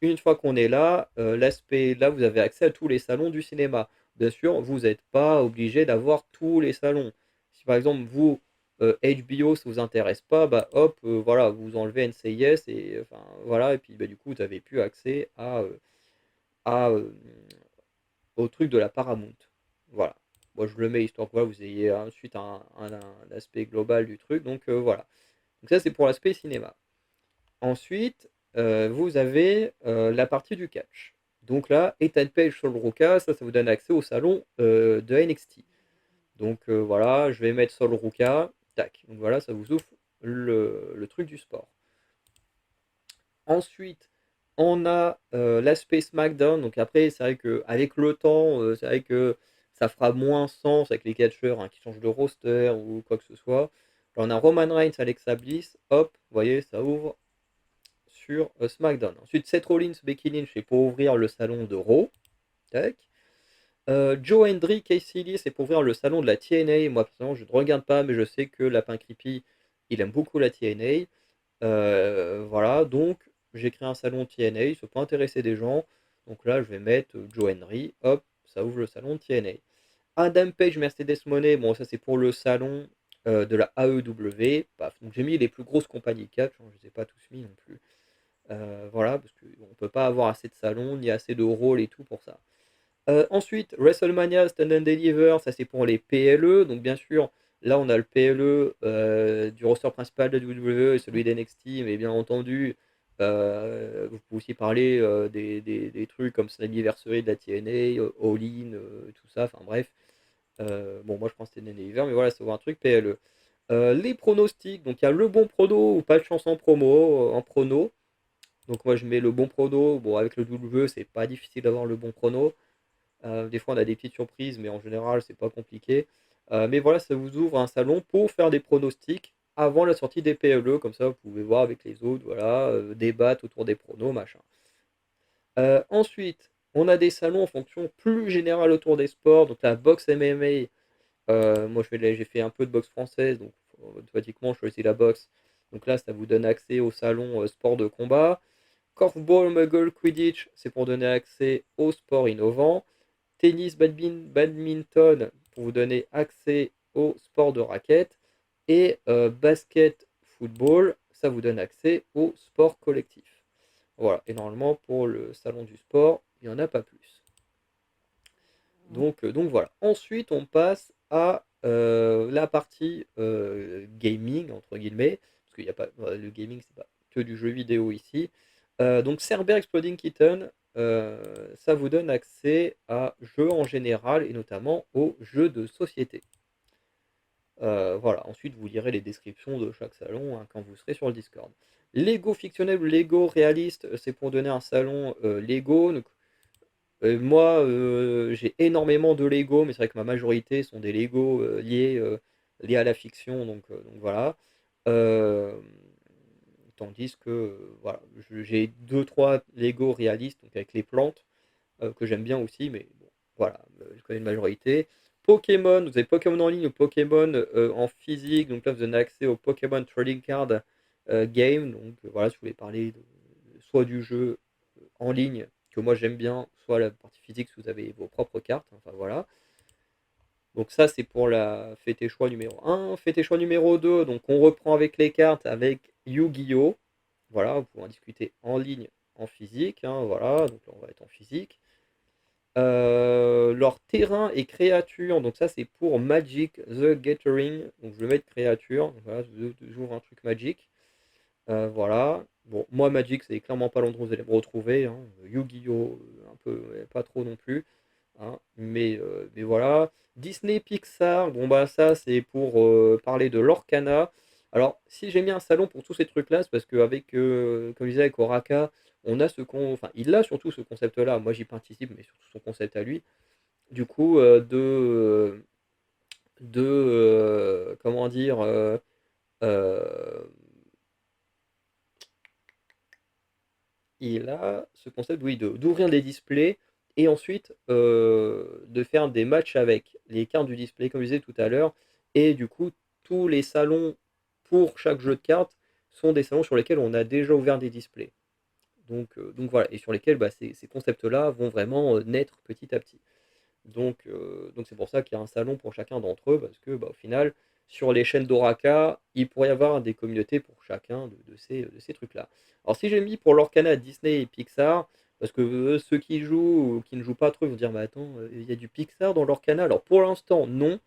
une fois qu'on est là, l'aspect là, vous avez accès à tous les salons du cinéma. Bien sûr, vous n'êtes pas obligé d'avoir tous les salons. Si par exemple vous HBO ça vous intéresse pas, bah hop, voilà, vous enlevez NCIS et enfin voilà, et puis bah, du coup vous avez plus accès à, au truc de la Paramount. Voilà. Moi je le mets histoire que voilà, vous ayez ensuite un aspect global du truc. Donc voilà. Donc ça c'est pour l'aspect cinéma. Ensuite, vous avez la partie du catch. Donc là, Ethan Page sur le Ruka, ça vous donne accès au salon de NXT. Donc voilà, je vais mettre Sol Ruka, tac. Donc voilà, ça vous ouvre le truc du sport. Ensuite, on a l'aspect SmackDown. Donc après, c'est vrai qu'avec le temps, c'est vrai que ça fera moins sens avec les catcheurs hein, qui changent de roster ou quoi que ce soit. Alors, on a Roman Reigns, Alexa Bliss, hop, vous voyez, ça ouvre sur SmackDown. Ensuite, Seth Rollins, Becky Lynch, c'est pour ouvrir le salon de Raw. Tac. Joe Hendry, Casey Lee, c'est pour ouvrir le salon de la TNA. Moi, personnellement, je ne regarde pas, mais je sais que Lapin Creepy, il aime beaucoup la TNA. Voilà, donc j'ai créé un salon TNA, ça peut intéresser des gens. Donc là, je vais mettre Joe Henry, hop, ça ouvre le salon TNA. Adam Page, Mercedes Monet, bon, ça c'est pour le salon de la AEW. Paf. Donc j'ai mis les plus grosses compagnies catch, hein, je ne les ai pas tous mis non plus. Voilà, parce qu'on ne peut pas avoir assez de salons, ni assez de rôles et tout pour ça. Ensuite, WrestleMania Stand and Deliver, ça c'est pour les PLE. Donc bien sûr, là on a le PLE du roster principal de WWE et celui d'NXT, mais bien entendu, vous pouvez aussi parler des trucs comme Slammiversary de la TNA, All In, tout ça, enfin bref. Bon, moi je pense que c'était Deliver, mais voilà, c'est un truc PLE. Les pronostics, donc il y a le bon prono ou pas de chance en promo, en prono. Donc moi je mets le bon prono. Bon, avec le WWE, c'est pas difficile d'avoir le bon prono. Des fois, on a des petites surprises, mais en général, c'est pas compliqué. Mais voilà, ça vous ouvre un salon pour faire des pronostics avant la sortie des PLE. Comme ça, vous pouvez voir avec les autres, voilà, débattre autour des pronos, machin. Ensuite, on a des salons en fonction plus générale autour des sports. Donc la boxe MMA, moi j'ai fait un peu de boxe française, donc automatiquement je choisis la boxe. Donc là, ça vous donne accès au salon sport de combat. Korfball, Muggle, Quidditch, c'est pour donner accès aux sports innovants. Tennis, badminton pour vous donner accès au sport de raquette. Et basket, football, ça vous donne accès au sport collectif. Voilà, et normalement pour le salon du sport, il n'y en a pas plus. Donc voilà. Ensuite, on passe à la partie gaming, entre guillemets, parce qu'il n'y a pas, le gaming, c'est pas que du jeu vidéo ici. Donc Cerber Exploding Kitten, ça vous donne accès à jeux en général et notamment aux jeux de société. Voilà, ensuite vous lirez les descriptions de chaque salon hein, quand vous serez sur le Discord. Lego fictionnel ou Lego réaliste, c'est pour donner un salon Lego. Donc, moi, j'ai énormément de Lego, mais c'est vrai que ma majorité sont des Lego liés à la fiction, donc voilà. Euh, Tandis que voilà, j'ai deux trois Lego réalistes, donc avec les plantes, que j'aime bien aussi, mais bon, voilà, je connais une majorité. Pokémon, vous avez Pokémon en ligne ou Pokémon en physique, donc là vous avez accès au Pokémon Trading Card Game, donc voilà, si vous voulez parler soit du jeu en ligne que moi j'aime bien, soit la partie physique si vous avez vos propres cartes. Enfin voilà. Donc ça c'est pour la fête et choix numéro un. Fête et choix numéro 2, donc on reprend avec les cartes avec Yu-Gi-Oh! Voilà, vous pouvez en discuter en ligne, en physique. Hein, voilà, donc là on va être en physique. Leur terrain et créatures, donc ça c'est pour Magic the Gathering. Donc je vais mettre créature. Donc voilà, j'ouvre un truc Magic. Voilà. Bon, moi, Magic, c'est clairement pas l'endroit où vous allez me retrouver. Hein. Yu-Gi-Oh! Un peu, pas trop non plus. Hein. Mais voilà. Disney Pixar, bon, bah, ça, c'est pour parler de l'Orcana. Alors, si j'ai mis un salon pour tous ces trucs-là, c'est parce qu'avec, comme je disais, avec Oraka, on a Enfin, il a surtout ce concept-là. Moi, j'y participe, mais surtout son concept à lui. Du coup, comment dire. Euh, il a ce concept, oui, d'ouvrir des displays et ensuite de faire des matchs avec les cartes du display, comme je disais tout à l'heure. Et du coup, tous les salons pour chaque jeu de cartes sont des salons sur lesquels on a déjà ouvert des displays. Donc voilà, et sur lesquels bah, ces concepts-là vont vraiment naître petit à petit. Donc c'est pour ça qu'il y a un salon pour chacun d'entre eux, parce que bah, au final, sur les chaînes d'Oraka, il pourrait y avoir des communautés pour chacun de ces trucs-là. Alors si j'ai mis pour l'Orcana Disney et Pixar, parce que ceux qui jouent ou qui ne jouent pas trop ils vont dire, mais attends, il y a du Pixar dans l'Orcana. Alors pour l'instant, non.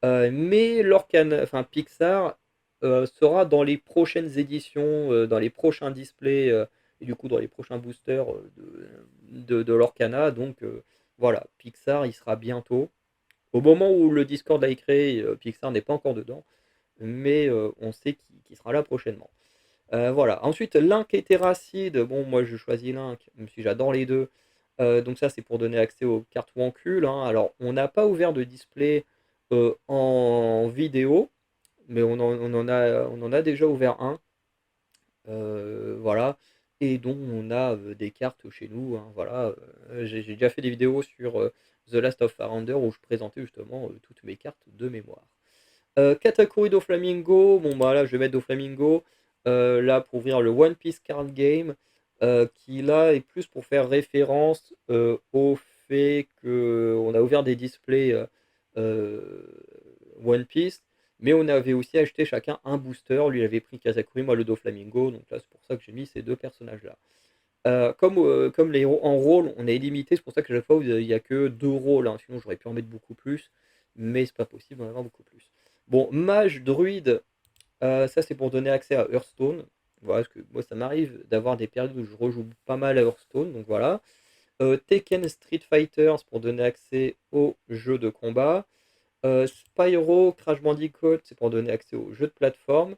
Mais l'Orcana, enfin Pixar sera dans les prochaines éditions, dans les prochains displays et du coup dans les prochains boosters de l'Orcana. Donc voilà, Pixar, il sera bientôt. Au moment où le Discord a été créé, Pixar n'est pas encore dedans, mais on sait qu'il sera là prochainement. Voilà. Ensuite, Link et Terracid. Bon, moi je choisis Link, même si j'adore les deux. Donc ça, c'est pour donner accès aux cartes Wancul, hein. Alors, on n'a pas ouvert de display en vidéo, mais on en a déjà ouvert un. Voilà. Et donc, on a des cartes chez nous, hein, voilà. J'ai déjà fait des vidéos sur The Last of Farounder où je présentais justement toutes mes cartes de mémoire. Katakuri do Flamingo, bon bah là je vais mettre do Flamingo là pour ouvrir le One Piece Card Game qui là est plus pour faire référence au fait qu'on a ouvert des displays euh, One Piece, mais on avait aussi acheté chacun un booster. Lui il avait pris Katakuri, moi le do Flamingo, donc là c'est pour ça que j'ai mis ces deux personnages là. Comme les héros en rôle, on est illimité, c'est pour ça que à chaque fois il n'y a que deux rôles, hein. Sinon j'aurais pu en mettre beaucoup plus, mais c'est pas possible d'en avoir beaucoup plus. Bon, mage, druide, ça c'est pour donner accès à Hearthstone. Voilà, parce que moi ça m'arrive d'avoir des périodes où je rejoue pas mal à Hearthstone, donc voilà. Tekken Street Fighter, c'est pour donner accès aux jeux de combat. Spyro Crash Bandicoot, c'est pour donner accès aux jeux de plateforme.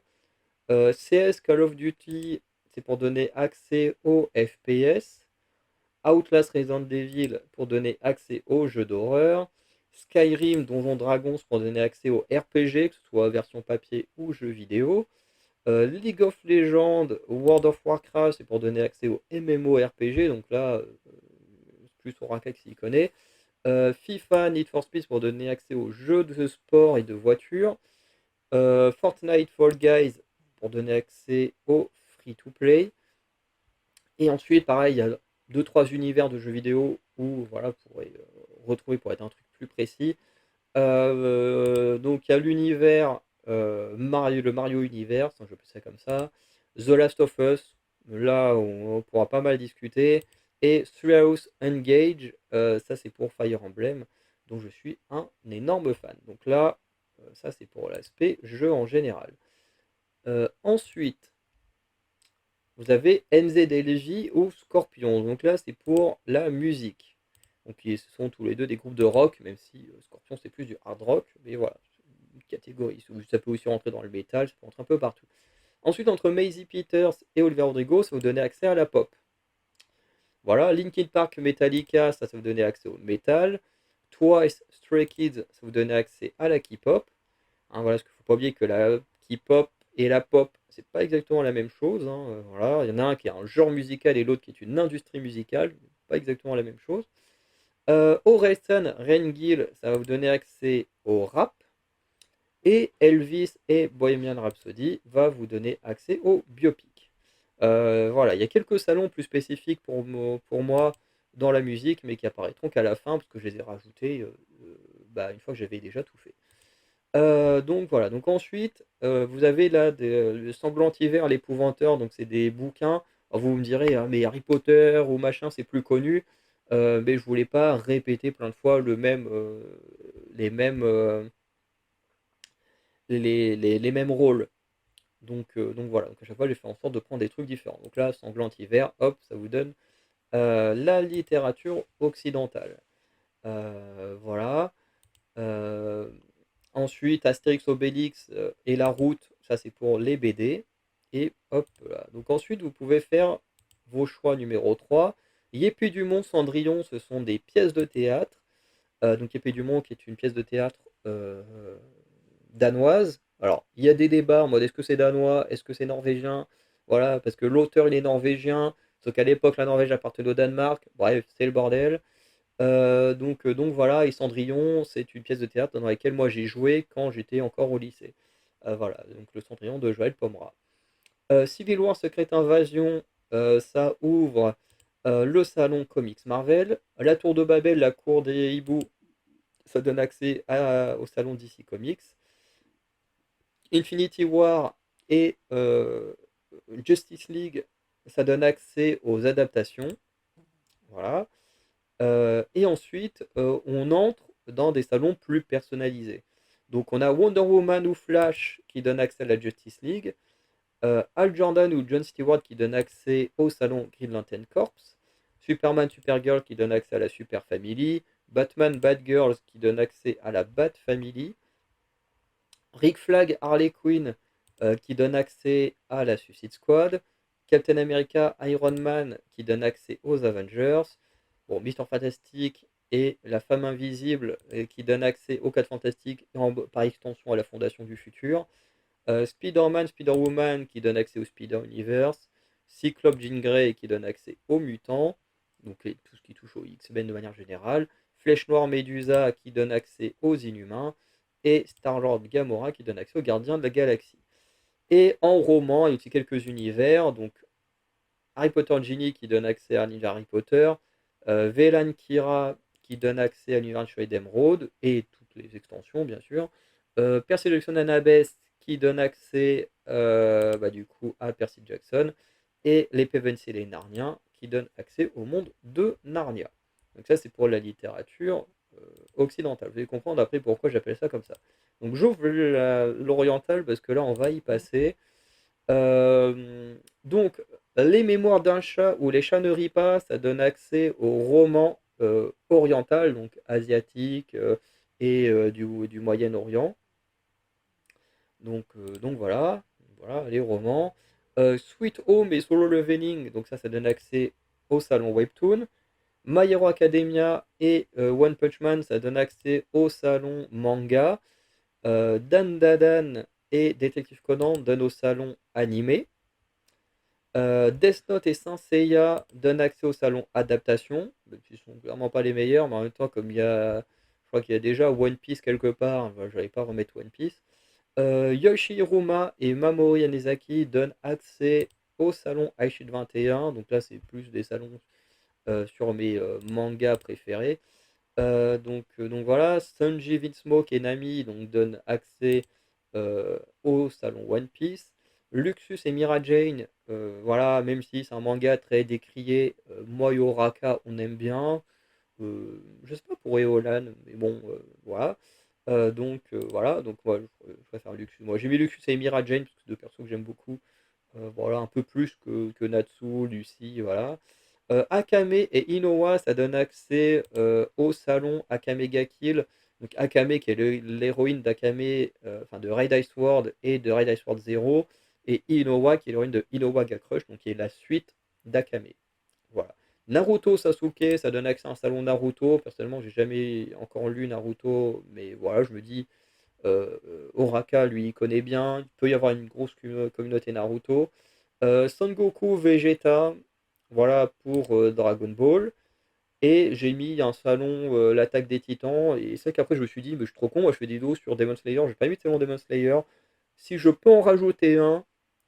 CS Call of Duty, c'est pour donner accès aux FPS. Outlast Resident Evil pour donner accès aux jeux d'horreur. Skyrim Donjon Dragons pour donner accès aux RPG, que ce soit version papier ou jeux vidéo. League of Legends, World of Warcraft, c'est pour donner accès aux MMORPG, donc là, plus Oraka qui s'y connaît. FIFA, Need for Speed pour donner accès aux jeux de sport et de voiture. Fortnite Fall Guys pour donner accès aux free-to-play. Et ensuite, pareil, il y a deux trois univers de jeux vidéo où voilà, vous pourrez retrouver pour être un truc plus précis. Donc il y a l'univers Mario, le Mario Universe, hein, je peux ça comme ça. The Last of Us, là on pourra pas mal discuter. Et Three House Engage, ça c'est pour Fire Emblem, dont je suis un énorme fan. Donc là, ça c'est pour l'aspect jeu en général. Ensuite, vous avez NZLJ ou Scorpion. Donc là, c'est pour la musique. Donc ce sont tous les deux des groupes de rock, même si Scorpion c'est plus du hard rock. Mais voilà, c'est une catégorie. Ça peut aussi rentrer dans le métal, ça peut rentrer un peu partout. Ensuite, entre Maisie Peters et Oliver Rodrigo, ça vous donner accès à la pop. Voilà, Linkin Park, Metallica, ça vous donner accès au metal. Twice, Stray Kids, ça vous donner accès à la K-pop. Hein, voilà, parce qu'il ne faut pas oublier que la K-pop et la pop, c'est pas exactement la même chose, hein. Voilà, il y en a un qui est un genre musical et l'autre qui est une industrie musicale, pas exactement la même chose. Orelsan Rengil, ça va vous donner accès au rap. Et Elvis et Bohemian Rhapsody va vous donner accès au biopic. Voilà, il y a quelques salons plus spécifiques pour moi dans la musique, mais qui apparaîtront qu'à la fin, parce que je les ai rajoutés une fois que j'avais déjà tout fait. Donc voilà, donc ensuite, vous avez là le sanglant hiver, l'épouvanteur, donc c'est des bouquins. Alors vous me direz, ah, mais Harry Potter ou machin, c'est plus connu. Mais je voulais pas répéter plein de fois les mêmes, les mêmes rôles. Donc voilà, donc à chaque fois j'ai fait en sorte de prendre des trucs différents. Donc là, sanglant hiver, hop, ça vous donne la littérature occidentale. Voilà. Euh, Ensuite, Astérix Obélix et la route, ça c'est pour les BD. Et hop là. Donc ensuite, vous pouvez faire vos choix numéro 3. Yépée du Mont, Cendrillon, ce sont des pièces de théâtre. Donc Épée du Mont qui est une pièce de théâtre danoise. Alors, il y a des débats en mode est-ce que c'est danois, est-ce que c'est norvégien? Voilà, parce que l'auteur il est norvégien, sauf qu'à l'époque la Norvège appartenait au Danemark. Bref, c'est le bordel. Donc voilà, et Cendrillon, c'est une pièce de théâtre dans laquelle moi j'ai joué quand j'étais encore au lycée. Voilà, donc le Cendrillon de Joël Pomera. Civil War Secret Invasion, ça ouvre le salon Comics Marvel. La Tour de Babel, la cour des hiboux, ça donne accès au salon DC Comics. Infinity War et Justice League, ça donne accès aux adaptations. Voilà. Et ensuite, on entre dans des salons plus personnalisés. Donc on a Wonder Woman ou Flash qui donne accès à la Justice League. Hal Jordan ou Jon Stewart qui donne accès au salon Green Lantern Corps, Superman, Supergirl qui donne accès à la Super Family, Batman, Batgirls qui donne accès à la Bat Family, Rick Flag, Harley Quinn qui donne accès à la Suicide Squad, Captain America, Iron Man qui donne accès aux Avengers, bon, Mister Fantastic et la Femme Invisible qui donne accès aux 4 Fantastiques et par extension à la Fondation du Futur, Spider-Man, Spider-Woman qui donne accès au Spider-Universe, Cyclope, Jean Grey qui donne accès aux mutants, donc tout ce qui touche aux X-Men de manière générale, Flèche Noire, Medusa qui donne accès aux Inhumains, et Star-Lord, Gamora qui donne accès aux Gardiens de la Galaxie. Et en roman, il y a aussi quelques univers, donc Harry Potter Ginny qui donne accès à l'univers Harry Potter, Vélan Kira qui donne accès à l'univers Chevalier d'Emeraude et toutes les extensions bien sûr, Percy Jackson Annabeth qui donne accès du coup à Percy Jackson et les Pevensies et les Narniens qui donnent accès au monde de Narnia. Donc ça c'est pour la littérature occidentale. Vous allez comprendre après pourquoi j'appelle ça comme ça. Donc j'ouvre l'oriental parce que là on va y passer. Donc, les mémoires d'un chat ou les chats ne rient pas, ça donne accès au roman oriental, donc asiatique et du Moyen-Orient. Donc voilà, les romans. Sweet Home et Solo Leveling, donc ça donne accès au salon Webtoon. My Hero Academia et One Punch Man, ça donne accès au salon manga. Dan Dadan et Détective Conan donnent au salon animé. Death Note et Saint Seiya donnent accès au salon adaptation, même s'ils sont clairement pas les meilleurs, mais en même temps, comme je crois qu'il y a déjà One Piece quelque part, je n'allais pas remettre One Piece. Yoshihiruma et Mamoru Yanezaki donnent accès au salon Aishid 21, donc là c'est plus des salons sur mes mangas préférés. Donc voilà, Sanji, Vinsmoke et Nami donc, donnent accès au salon One Piece. Luxus et Mira Jane, voilà, même si c'est un manga très décrié, moi et Oraka on aime bien. Je sais pas pour Eolan, mais bon, voilà. Voilà, donc moi je préfère Luxus. Moi j'ai mis Luxus et Mira Jane, parce que c'est deux persos que j'aime beaucoup. Voilà, un peu plus que Natsu, Lucy, voilà. Akame et Inoue, ça donne accès au salon Akame ga Kill. Donc Akame qui est l'héroïne d'Akame, enfin de Raid Ice World et de Raid Ice World Zero, et Inoue qui est l'héroïne de Inoue ga Crush, donc qui est la suite d'Akame. Voilà. Naruto Sasuke, ça donne accès à un salon Naruto. Personnellement, j'ai jamais encore lu Naruto, mais voilà, je me dis, Oraka, lui, il connaît bien. Il peut y avoir une grosse communauté Naruto. Son Goku, Vegeta, voilà pour Dragon Ball. Et j'ai mis un salon l'attaque des titans. Et c'est vrai qu'après je me suis dit, mais je suis trop con, moi je fais des vidéos sur Demon Slayer, j'ai pas mis de salon Demon Slayer. Si je peux en rajouter un,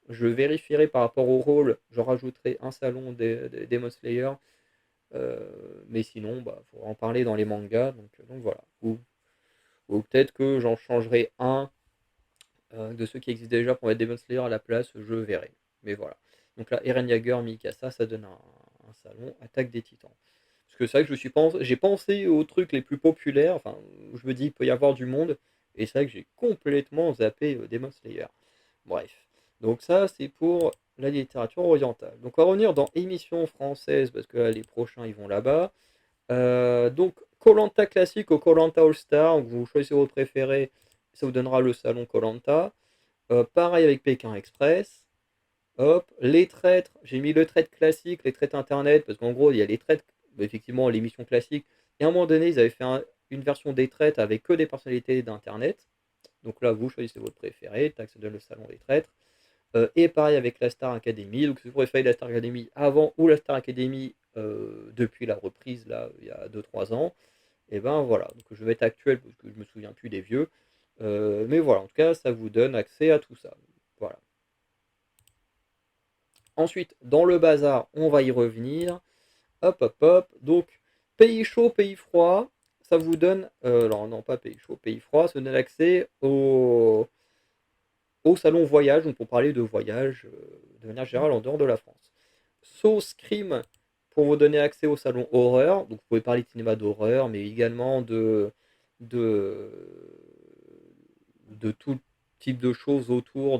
je vérifierai par rapport au rôle, je rajouterai un salon des Demon Slayer. Mais sinon, bah, faut en parler dans les mangas. Donc voilà. Ou peut-être que j'en changerai un de ceux qui existent déjà pour mettre Demon Slayer à la place, je verrai. Mais voilà. Donc là, Eren Jaeger, Mikasa, ça donne un salon Attaque des Titans. Parce que c'est vrai que j'ai pensé aux trucs les plus populaires, enfin, où je me dis il peut y avoir du monde, et c'est vrai que j'ai complètement zappé Demon Slayer. Bref. Donc ça, c'est pour la littérature orientale. Donc on va revenir dans émissions françaises, parce que là, les prochains, ils vont là-bas. Donc, koh classique au koh All-Star, donc vous choisissez votre préféré, ça vous donnera le salon koh. Pareil avec Pékin Express. Hop, les traîtres, j'ai mis le traître classique, les traîtres internet, parce qu'en gros, il y a les traîtres, bah, effectivement, l'émission classique. Et à un moment donné, ils avaient fait une version des traîtres avec que des personnalités d'internet. Donc là, vous choisissez votre préféré, tac, ça donne le salon des traîtres. Et pareil avec la Star Academy, donc si vous préférez la Star Academy avant ou la Star Academy depuis la reprise, là, il y a 2-3 ans, et ben voilà, donc je vais mettre actuel parce que je me souviens plus des vieux. Mais voilà, en tout cas, ça vous donne accès à tout ça. Voilà. Ensuite, dans le bazar, on va y revenir. Hop, hop, hop. Donc, pays chaud, pays froid, ça vous donne. Alors, non, pas pays chaud, pays froid, ça donne accès au salon voyage, donc pour parler de voyage de manière générale en dehors de la France. Sauce Crime pour vous donner accès au salon horreur, donc vous pouvez parler de cinéma d'horreur, mais également de, de tout type de choses autour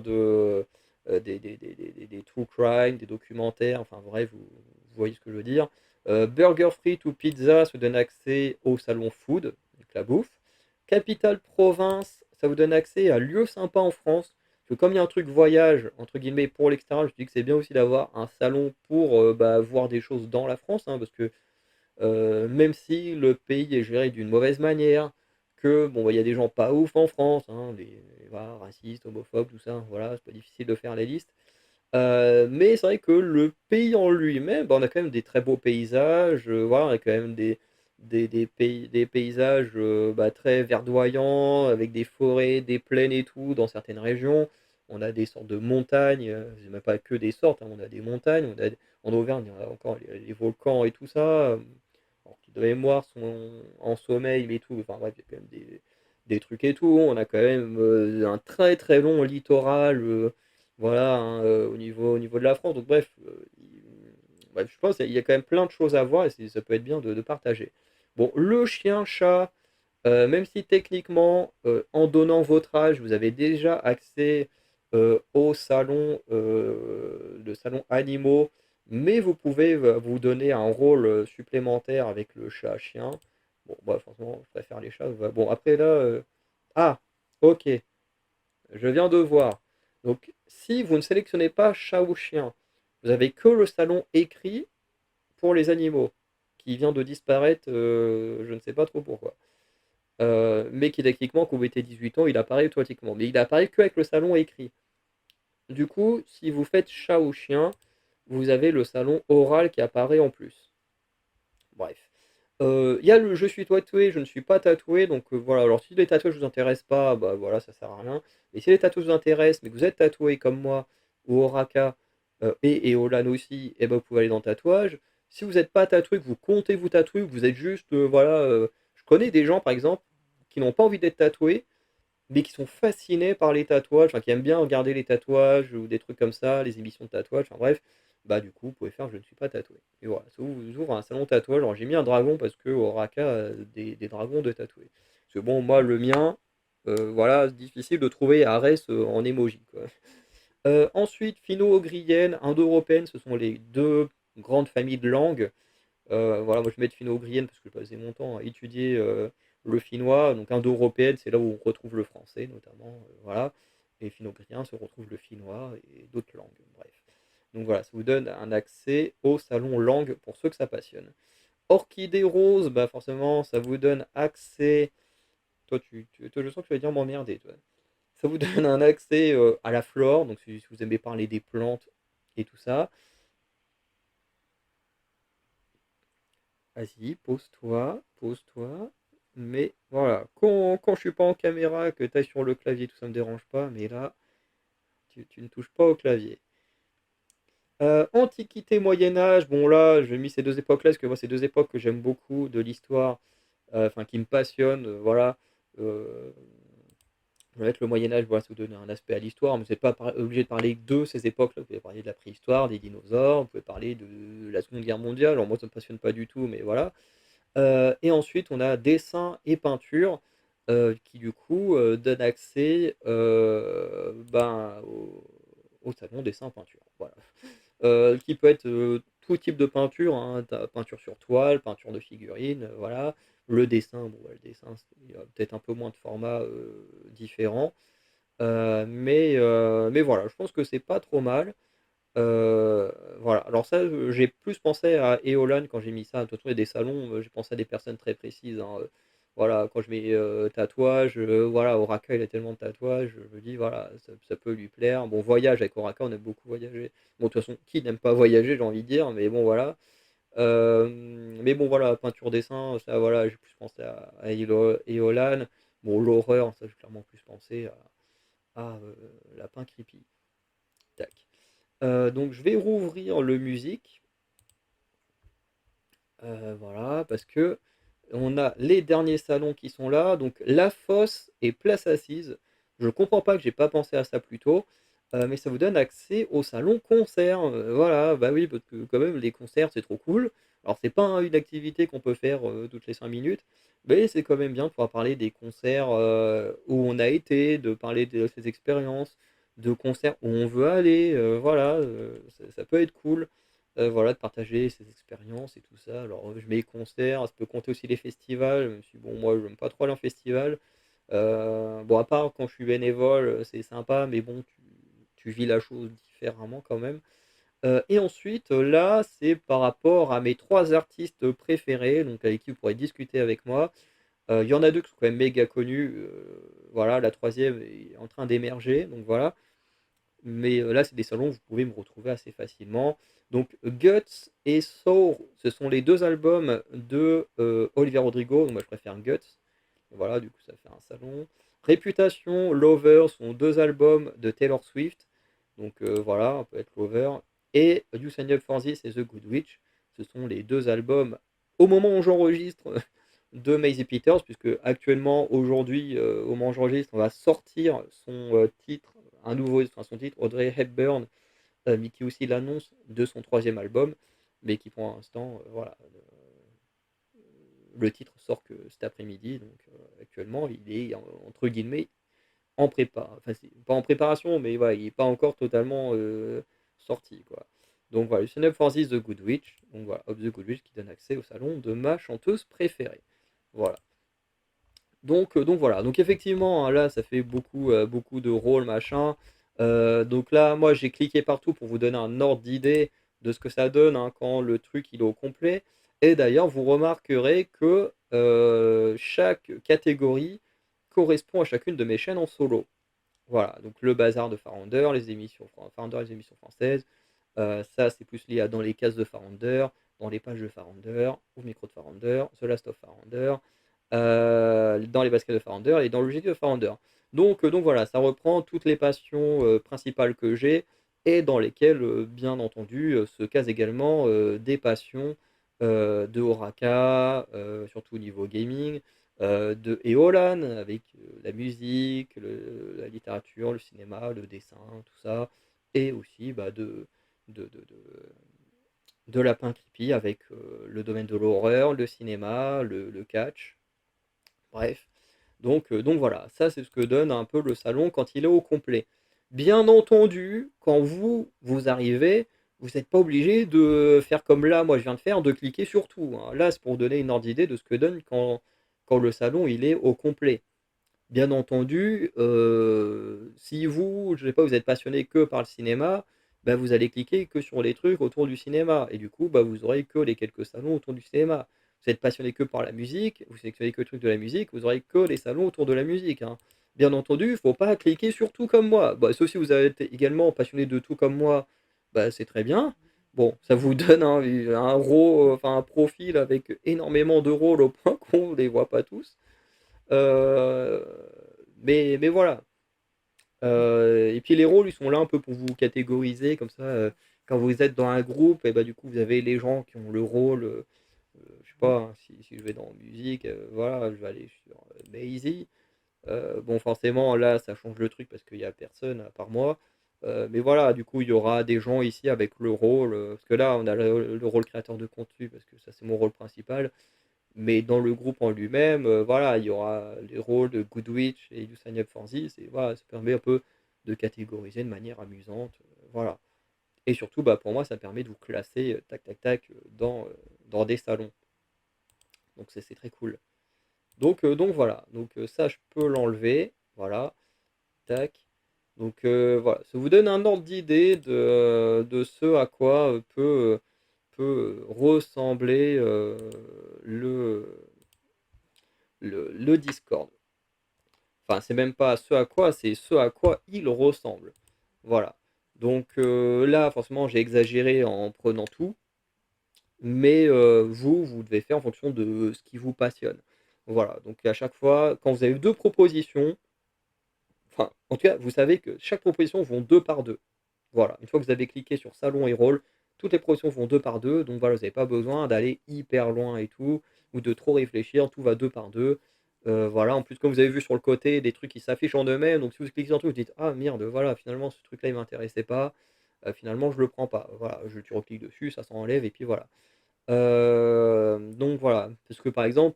des true crime, des documentaires, enfin bref, vous voyez ce que je veux dire. Burger Free ou Pizza, ça vous donne accès au salon food, donc la bouffe. Capital Province, ça vous donne accès à lieux sympas en France. Parce que comme il y a un truc voyage, entre guillemets, pour l'extérieur, je me dis que c'est bien aussi d'avoir un salon pour bah, voir des choses dans la France, hein, parce que même si le pays est géré d'une mauvaise manière, que bon, bah, il y a des gens pas ouf en France, hein, voilà, racistes, homophobes, tout ça, voilà, c'est pas difficile de faire la liste. Mais c'est vrai que le pays en lui-même, bah, on a quand même des très beaux paysages, voilà, on a quand même des paysages bah, très verdoyants, avec des forêts, des plaines et tout, dans certaines régions. On a des sortes de montagnes, c'est même pas que des sortes, hein, on a des montagnes, en Auvergne, on a encore les volcans et tout ça, alors, qui de mémoire sont en sommeil, mais tout, enfin bref, il y a quand même des trucs et tout. On a quand même un très très long littoral. Voilà, hein, au niveau de la France. Donc bref, bref, je pense qu'il y a quand même plein de choses à voir et ça peut être bien de partager. Bon, le chien-chat, même si techniquement, en donnant votre âge, vous avez déjà accès au salon, le salon animaux, mais vous pouvez vous donner un rôle supplémentaire avec le chat-chien. Bon, bah, franchement, je préfère les chats. Bon, après là, ah, ok. Je viens de voir. Donc, si vous ne sélectionnez pas chat ou chien, vous avez que le salon écrit pour les animaux, qui vient de disparaître, je ne sais pas trop pourquoi. Mais qui techniquement, quand vous mettez 18 ans, il apparaît automatiquement. Mais il apparaît qu'avec le salon écrit. Du coup, si vous faites chat ou chien, vous avez le salon oral qui apparaît en plus. Bref. Il y a le je suis tatoué, je ne suis pas tatoué, donc voilà. Alors si les tatouages ne vous intéressent pas, bah voilà, ça sert à rien. Mais si les tatouages vous intéressent, mais que vous êtes tatoué comme moi, ou Oraka, et Olan aussi, et ben vous pouvez aller dans le tatouage. Si vous n'êtes pas tatoué, que vous comptez vous tatouer, que vous êtes juste, voilà. Je connais des gens, par exemple, qui n'ont pas envie d'être tatoués, mais qui sont fascinés par les tatouages, enfin, qui aiment bien regarder les tatouages ou des trucs comme ça, les émissions de tatouages, enfin bref, bah du coup, vous pouvez faire je ne suis pas tatoué. Et voilà, ça vous ouvre un salon tatouage. Alors j'ai mis un dragon parce que Oraka a des dragons de tatoués. Parce que bon, moi, le mien, voilà, c'est difficile de trouver Arès en emoji, quoi. Ensuite, finno-ougrienne, indo-européenne, ce sont les deux grandes familles de langues. Voilà, moi je mets de finno-ougrienne parce que je passais mon temps à étudier le finnois. Donc indo-européenne, c'est là où on retrouve le français notamment. Voilà. Et finno-ougrienne se retrouve le finnois et d'autres langues. Bref. Donc voilà, ça vous donne un accès au salon langue pour ceux que ça passionne. Orchidée rose, bah forcément, ça vous donne accès. Toi, je sens que tu vas dire m'emmerder, toi. Ça vous donne un accès à la flore, donc si vous aimez parler des plantes et tout ça. Vas-y, pose-toi, pose-toi. Mais voilà, quand je suis pas en caméra, que tu ailles sur le clavier, tout ça me dérange pas. Mais là, tu ne touches pas au clavier. Antiquité, Moyen Âge, bon là, j'ai mis ces deux époques-là, parce que moi, c'est deux époques que j'aime beaucoup de l'histoire, enfin qui me passionnent, voilà. Euh, je vais mettre le Moyen Âge, voilà, ça vous donne un aspect à l'histoire, mais vous n'êtes pas obligé de parler de ces époques-là. Vous pouvez parler de la préhistoire, des dinosaures, vous pouvez parler de la Seconde Guerre mondiale. Alors moi, ça ne me passionne pas du tout, mais voilà. Et ensuite, on a dessin et peinture qui, du coup, donne accès ben, au salon dessin-peinture. Voilà. Qui peut être tout type de peinture, hein, peinture sur toile, peinture de figurine, voilà. Le dessin, bon, ouais, le dessin, il y a peut-être un peu moins de formats différents. Mais voilà, je pense que c'est pas trop mal. Euh, voilà, alors ça, j'ai plus pensé à Eolan quand j'ai mis ça. De toute façon, il y a des salons, j'ai pensé à des personnes très précises, hein. Voilà, quand je mets tatouage, voilà, Oraka, il a tellement de tatouages, je me dis, voilà, ça peut lui plaire. Bon, voyage avec Oraka, on aime beaucoup voyager. Bon, de toute façon, qui n'aime pas voyager, j'ai envie de dire, mais bon, voilà. Mais bon, voilà, peinture, dessin, ça, voilà, j'ai plus pensé à Eolan. Bon, l'horreur, ça, j'ai clairement plus pensé à Lapin Creepy. Tac. Donc je vais rouvrir le musique, voilà, parce que on a les derniers salons qui sont là, donc La Fosse et Place Assise. Je comprends pas que j'ai pas pensé à ça plus tôt, mais ça vous donne accès au salon concert. Voilà, bah oui, parce que quand même les concerts c'est trop cool. Alors c'est pas une activité qu'on peut faire toutes les 5 minutes, mais c'est quand même bien de pouvoir parler des concerts où on a été, de parler de ses expériences, de concerts où on veut aller, voilà, ça peut être cool, voilà, de partager ses expériences et tout ça. Alors, je mets concerts, ça peut compter aussi les festivals, même si bon, moi, j'aime pas trop aller en festival. Bon, à part quand je suis bénévole, c'est sympa, mais bon, tu vis la chose différemment quand même. Et ensuite, là, c'est par rapport à mes 3 artistes préférés, donc avec qui vous pourrez discuter avec moi. Il y en a 2 qui sont quand même méga connus, voilà, la troisième est en train d'émerger, donc voilà. Mais là, c'est des salons où vous pouvez me retrouver assez facilement. Donc Guts et Sour, ce sont les 2 albums de, Olivia Rodrigo, donc moi je préfère Guts. Voilà, du coup ça fait un salon. Réputation, Lover sont 2 albums de Taylor Swift. Donc voilà, on peut être Lover. Et You Sign Up For This et The Good Witch, ce sont les 2 albums, au moment où j'enregistre, de Maisie Peters, puisque actuellement, aujourd'hui, au moment où j'enregistre, on va sortir son titre, un nouveau, enfin son titre, Audrey Hepburn, mais qui aussi l'annonce de son 3e album, mais qui pour l'instant, voilà, le titre sort que cet après-midi, donc actuellement, il est entre guillemets en prépa. Enfin, c'est pas en préparation, mais voilà, il n'est pas encore totalement sorti, quoi. Donc voilà, Listen Up for This, The Good Witch, donc voilà, Of The Good Witch qui donne accès au salon de ma chanteuse préférée. Voilà. Donc voilà, donc effectivement, hein, là, ça fait beaucoup, beaucoup de rôles, machin. Donc là, moi, j'ai cliqué partout pour vous donner un ordre d'idée de ce que ça donne, hein, quand le truc il est au complet. Et d'ailleurs, vous remarquerez que chaque catégorie correspond à chacune de mes chaînes en solo. Voilà, donc le bazar de Farounder, les émissions Farounder, les émissions françaises. Ça, c'est plus lié à dans les cases de Farounder, dans les pages de Farounder, au micro de Farounder, The Last of Farounder, dans les baskets de Farounder et dans le logiciel de Farounder. Donc voilà, ça reprend toutes les passions principales que j'ai et dans lesquelles, bien entendu, se casent également des passions de Horaka, surtout au niveau gaming, de Eolan, avec la musique, la littérature, le cinéma, le dessin, tout ça, et aussi bah, de Lapin Creepy avec le domaine de l'horreur, le cinéma, le catch, bref. Donc voilà, ça c'est ce que donne un peu le salon quand il est au complet. Bien entendu, quand vous arrivez, vous n'êtes pas obligé de faire comme là, moi je viens de faire, de cliquer sur tout, hein. Là, c'est pour donner une ordre d'idée de ce que donne quand le salon il est au complet. Bien entendu, si vous, je sais pas, vous êtes passionné que par le cinéma, bah, vous allez cliquer que sur les trucs autour du cinéma et du coup, bah, vous aurez que les quelques salons autour du cinéma. Vous êtes passionné que par la musique, vous sélectionnez que le truc de la musique, vous aurez que les salons autour de la musique, hein. Bien entendu, il faut pas cliquer sur tout comme moi. Bah, sauf si vous êtes également passionné de tout comme moi, bah, c'est très bien. Bon, ça vous donne un enfin un profil avec énormément de rôles au point qu'on ne les voit pas tous. Euh, mais voilà. Et puis les rôles, ils sont là un peu pour vous catégoriser, comme ça, quand vous êtes dans un groupe, et bah du coup, vous avez les gens qui ont le rôle, je sais pas, hein, si je vais dans musique, voilà, je vais aller sur Maisie. Bon, forcément, là, ça change le truc parce qu'il n'y a personne à part moi. Mais voilà, du coup, il y aura des gens ici avec le rôle, parce que là, on a le rôle créateur de contenu, parce que ça, c'est mon rôle principal. Mais dans le groupe en lui-même, voilà, il y aura les rôles de Goodwitch et du Sign Up For This, et voilà, ça permet un peu de catégoriser de manière amusante, voilà. Et surtout, bah, pour moi, ça permet de vous classer tac tac tac dans des salons. Donc c'est très cool. Donc voilà, donc ça je peux l'enlever, voilà, tac. Donc voilà, ça vous donne un ordre d'idée de ce à quoi peut ressembler le Discord. Enfin, c'est même pas ce à quoi, c'est ce à quoi il ressemble. Voilà. Donc là, forcément, j'ai exagéré en prenant tout, mais vous devez faire en fonction de ce qui vous passionne. Voilà. Donc à chaque fois, quand vous avez 2 propositions, enfin, en tout cas, vous savez que chaque proposition vont 2 par 2. Voilà. Une fois que vous avez cliqué sur salon et rôle, toutes les propositions vont 2 par 2. Donc voilà, vous n'avez pas besoin d'aller hyper loin et tout, ou de trop réfléchir. Tout va 2 par 2. Voilà. En plus, comme vous avez vu sur le côté, des trucs qui s'affichent en eux-mêmes. Donc si vous cliquez sur un truc, vous dites ah merde, voilà, finalement ce truc-là il m'intéressait pas. Finalement, je le prends pas. Voilà, tu recliques dessus, ça s'enlève et puis voilà. Donc voilà, parce que par exemple,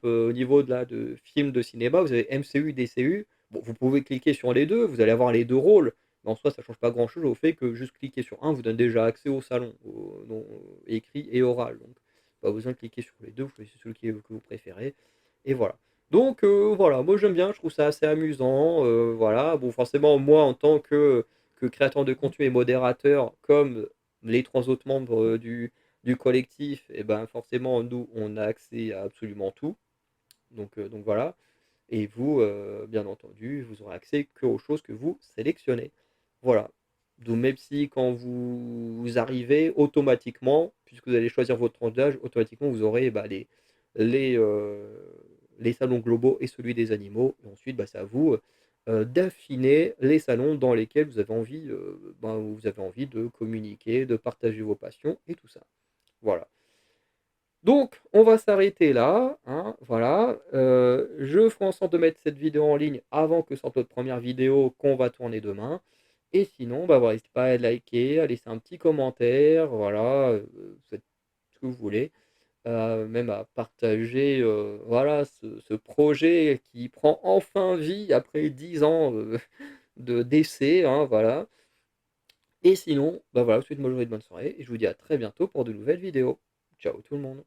au niveau de films de cinéma, vous avez MCU, DCU. Bon, vous pouvez cliquer sur les 2, vous allez avoir les 2 rôles, mais en soi, ça change pas grand-chose au fait que juste cliquer sur un vous donne déjà accès au salon, écrit et oral, donc pas besoin de cliquer sur les 2, vous choisissez celui que vous préférez et voilà. Donc voilà, moi j'aime bien, je trouve ça assez amusant, voilà. Bon, forcément, moi en tant que créateur de contenu et modérateur, comme les 3 autres membres, du collectif et ben, forcément, nous, on a accès à absolument tout, donc voilà. Et vous, bien entendu, vous aurez accès qu'aux choses que vous sélectionnez. Voilà. Donc même si quand vous arrivez, automatiquement, puisque vous allez choisir votre tranche d'âge, automatiquement vous aurez bah, les, euh, les salons globaux et celui des animaux. Et ensuite, bah, c'est à vous d'affiner les salons dans lesquels vous avez envie de communiquer, de partager vos passions et tout ça. Voilà. Donc, on va s'arrêter là, hein, voilà. Je ferai en sorte de mettre cette vidéo en ligne avant que sorte notre première vidéo qu'on va tourner demain. Et sinon, bah voilà, n'hésitez pas à liker, à laisser un petit commentaire, voilà, faites ce que vous voulez, même à partager, voilà, ce projet qui prend enfin vie après 10 ans de d'essai, hein, voilà. Et sinon, bah voilà, je vous souhaite une bonne journée, de bonne soirée, et je vous dis à très bientôt pour de nouvelles vidéos. Ciao tout le monde.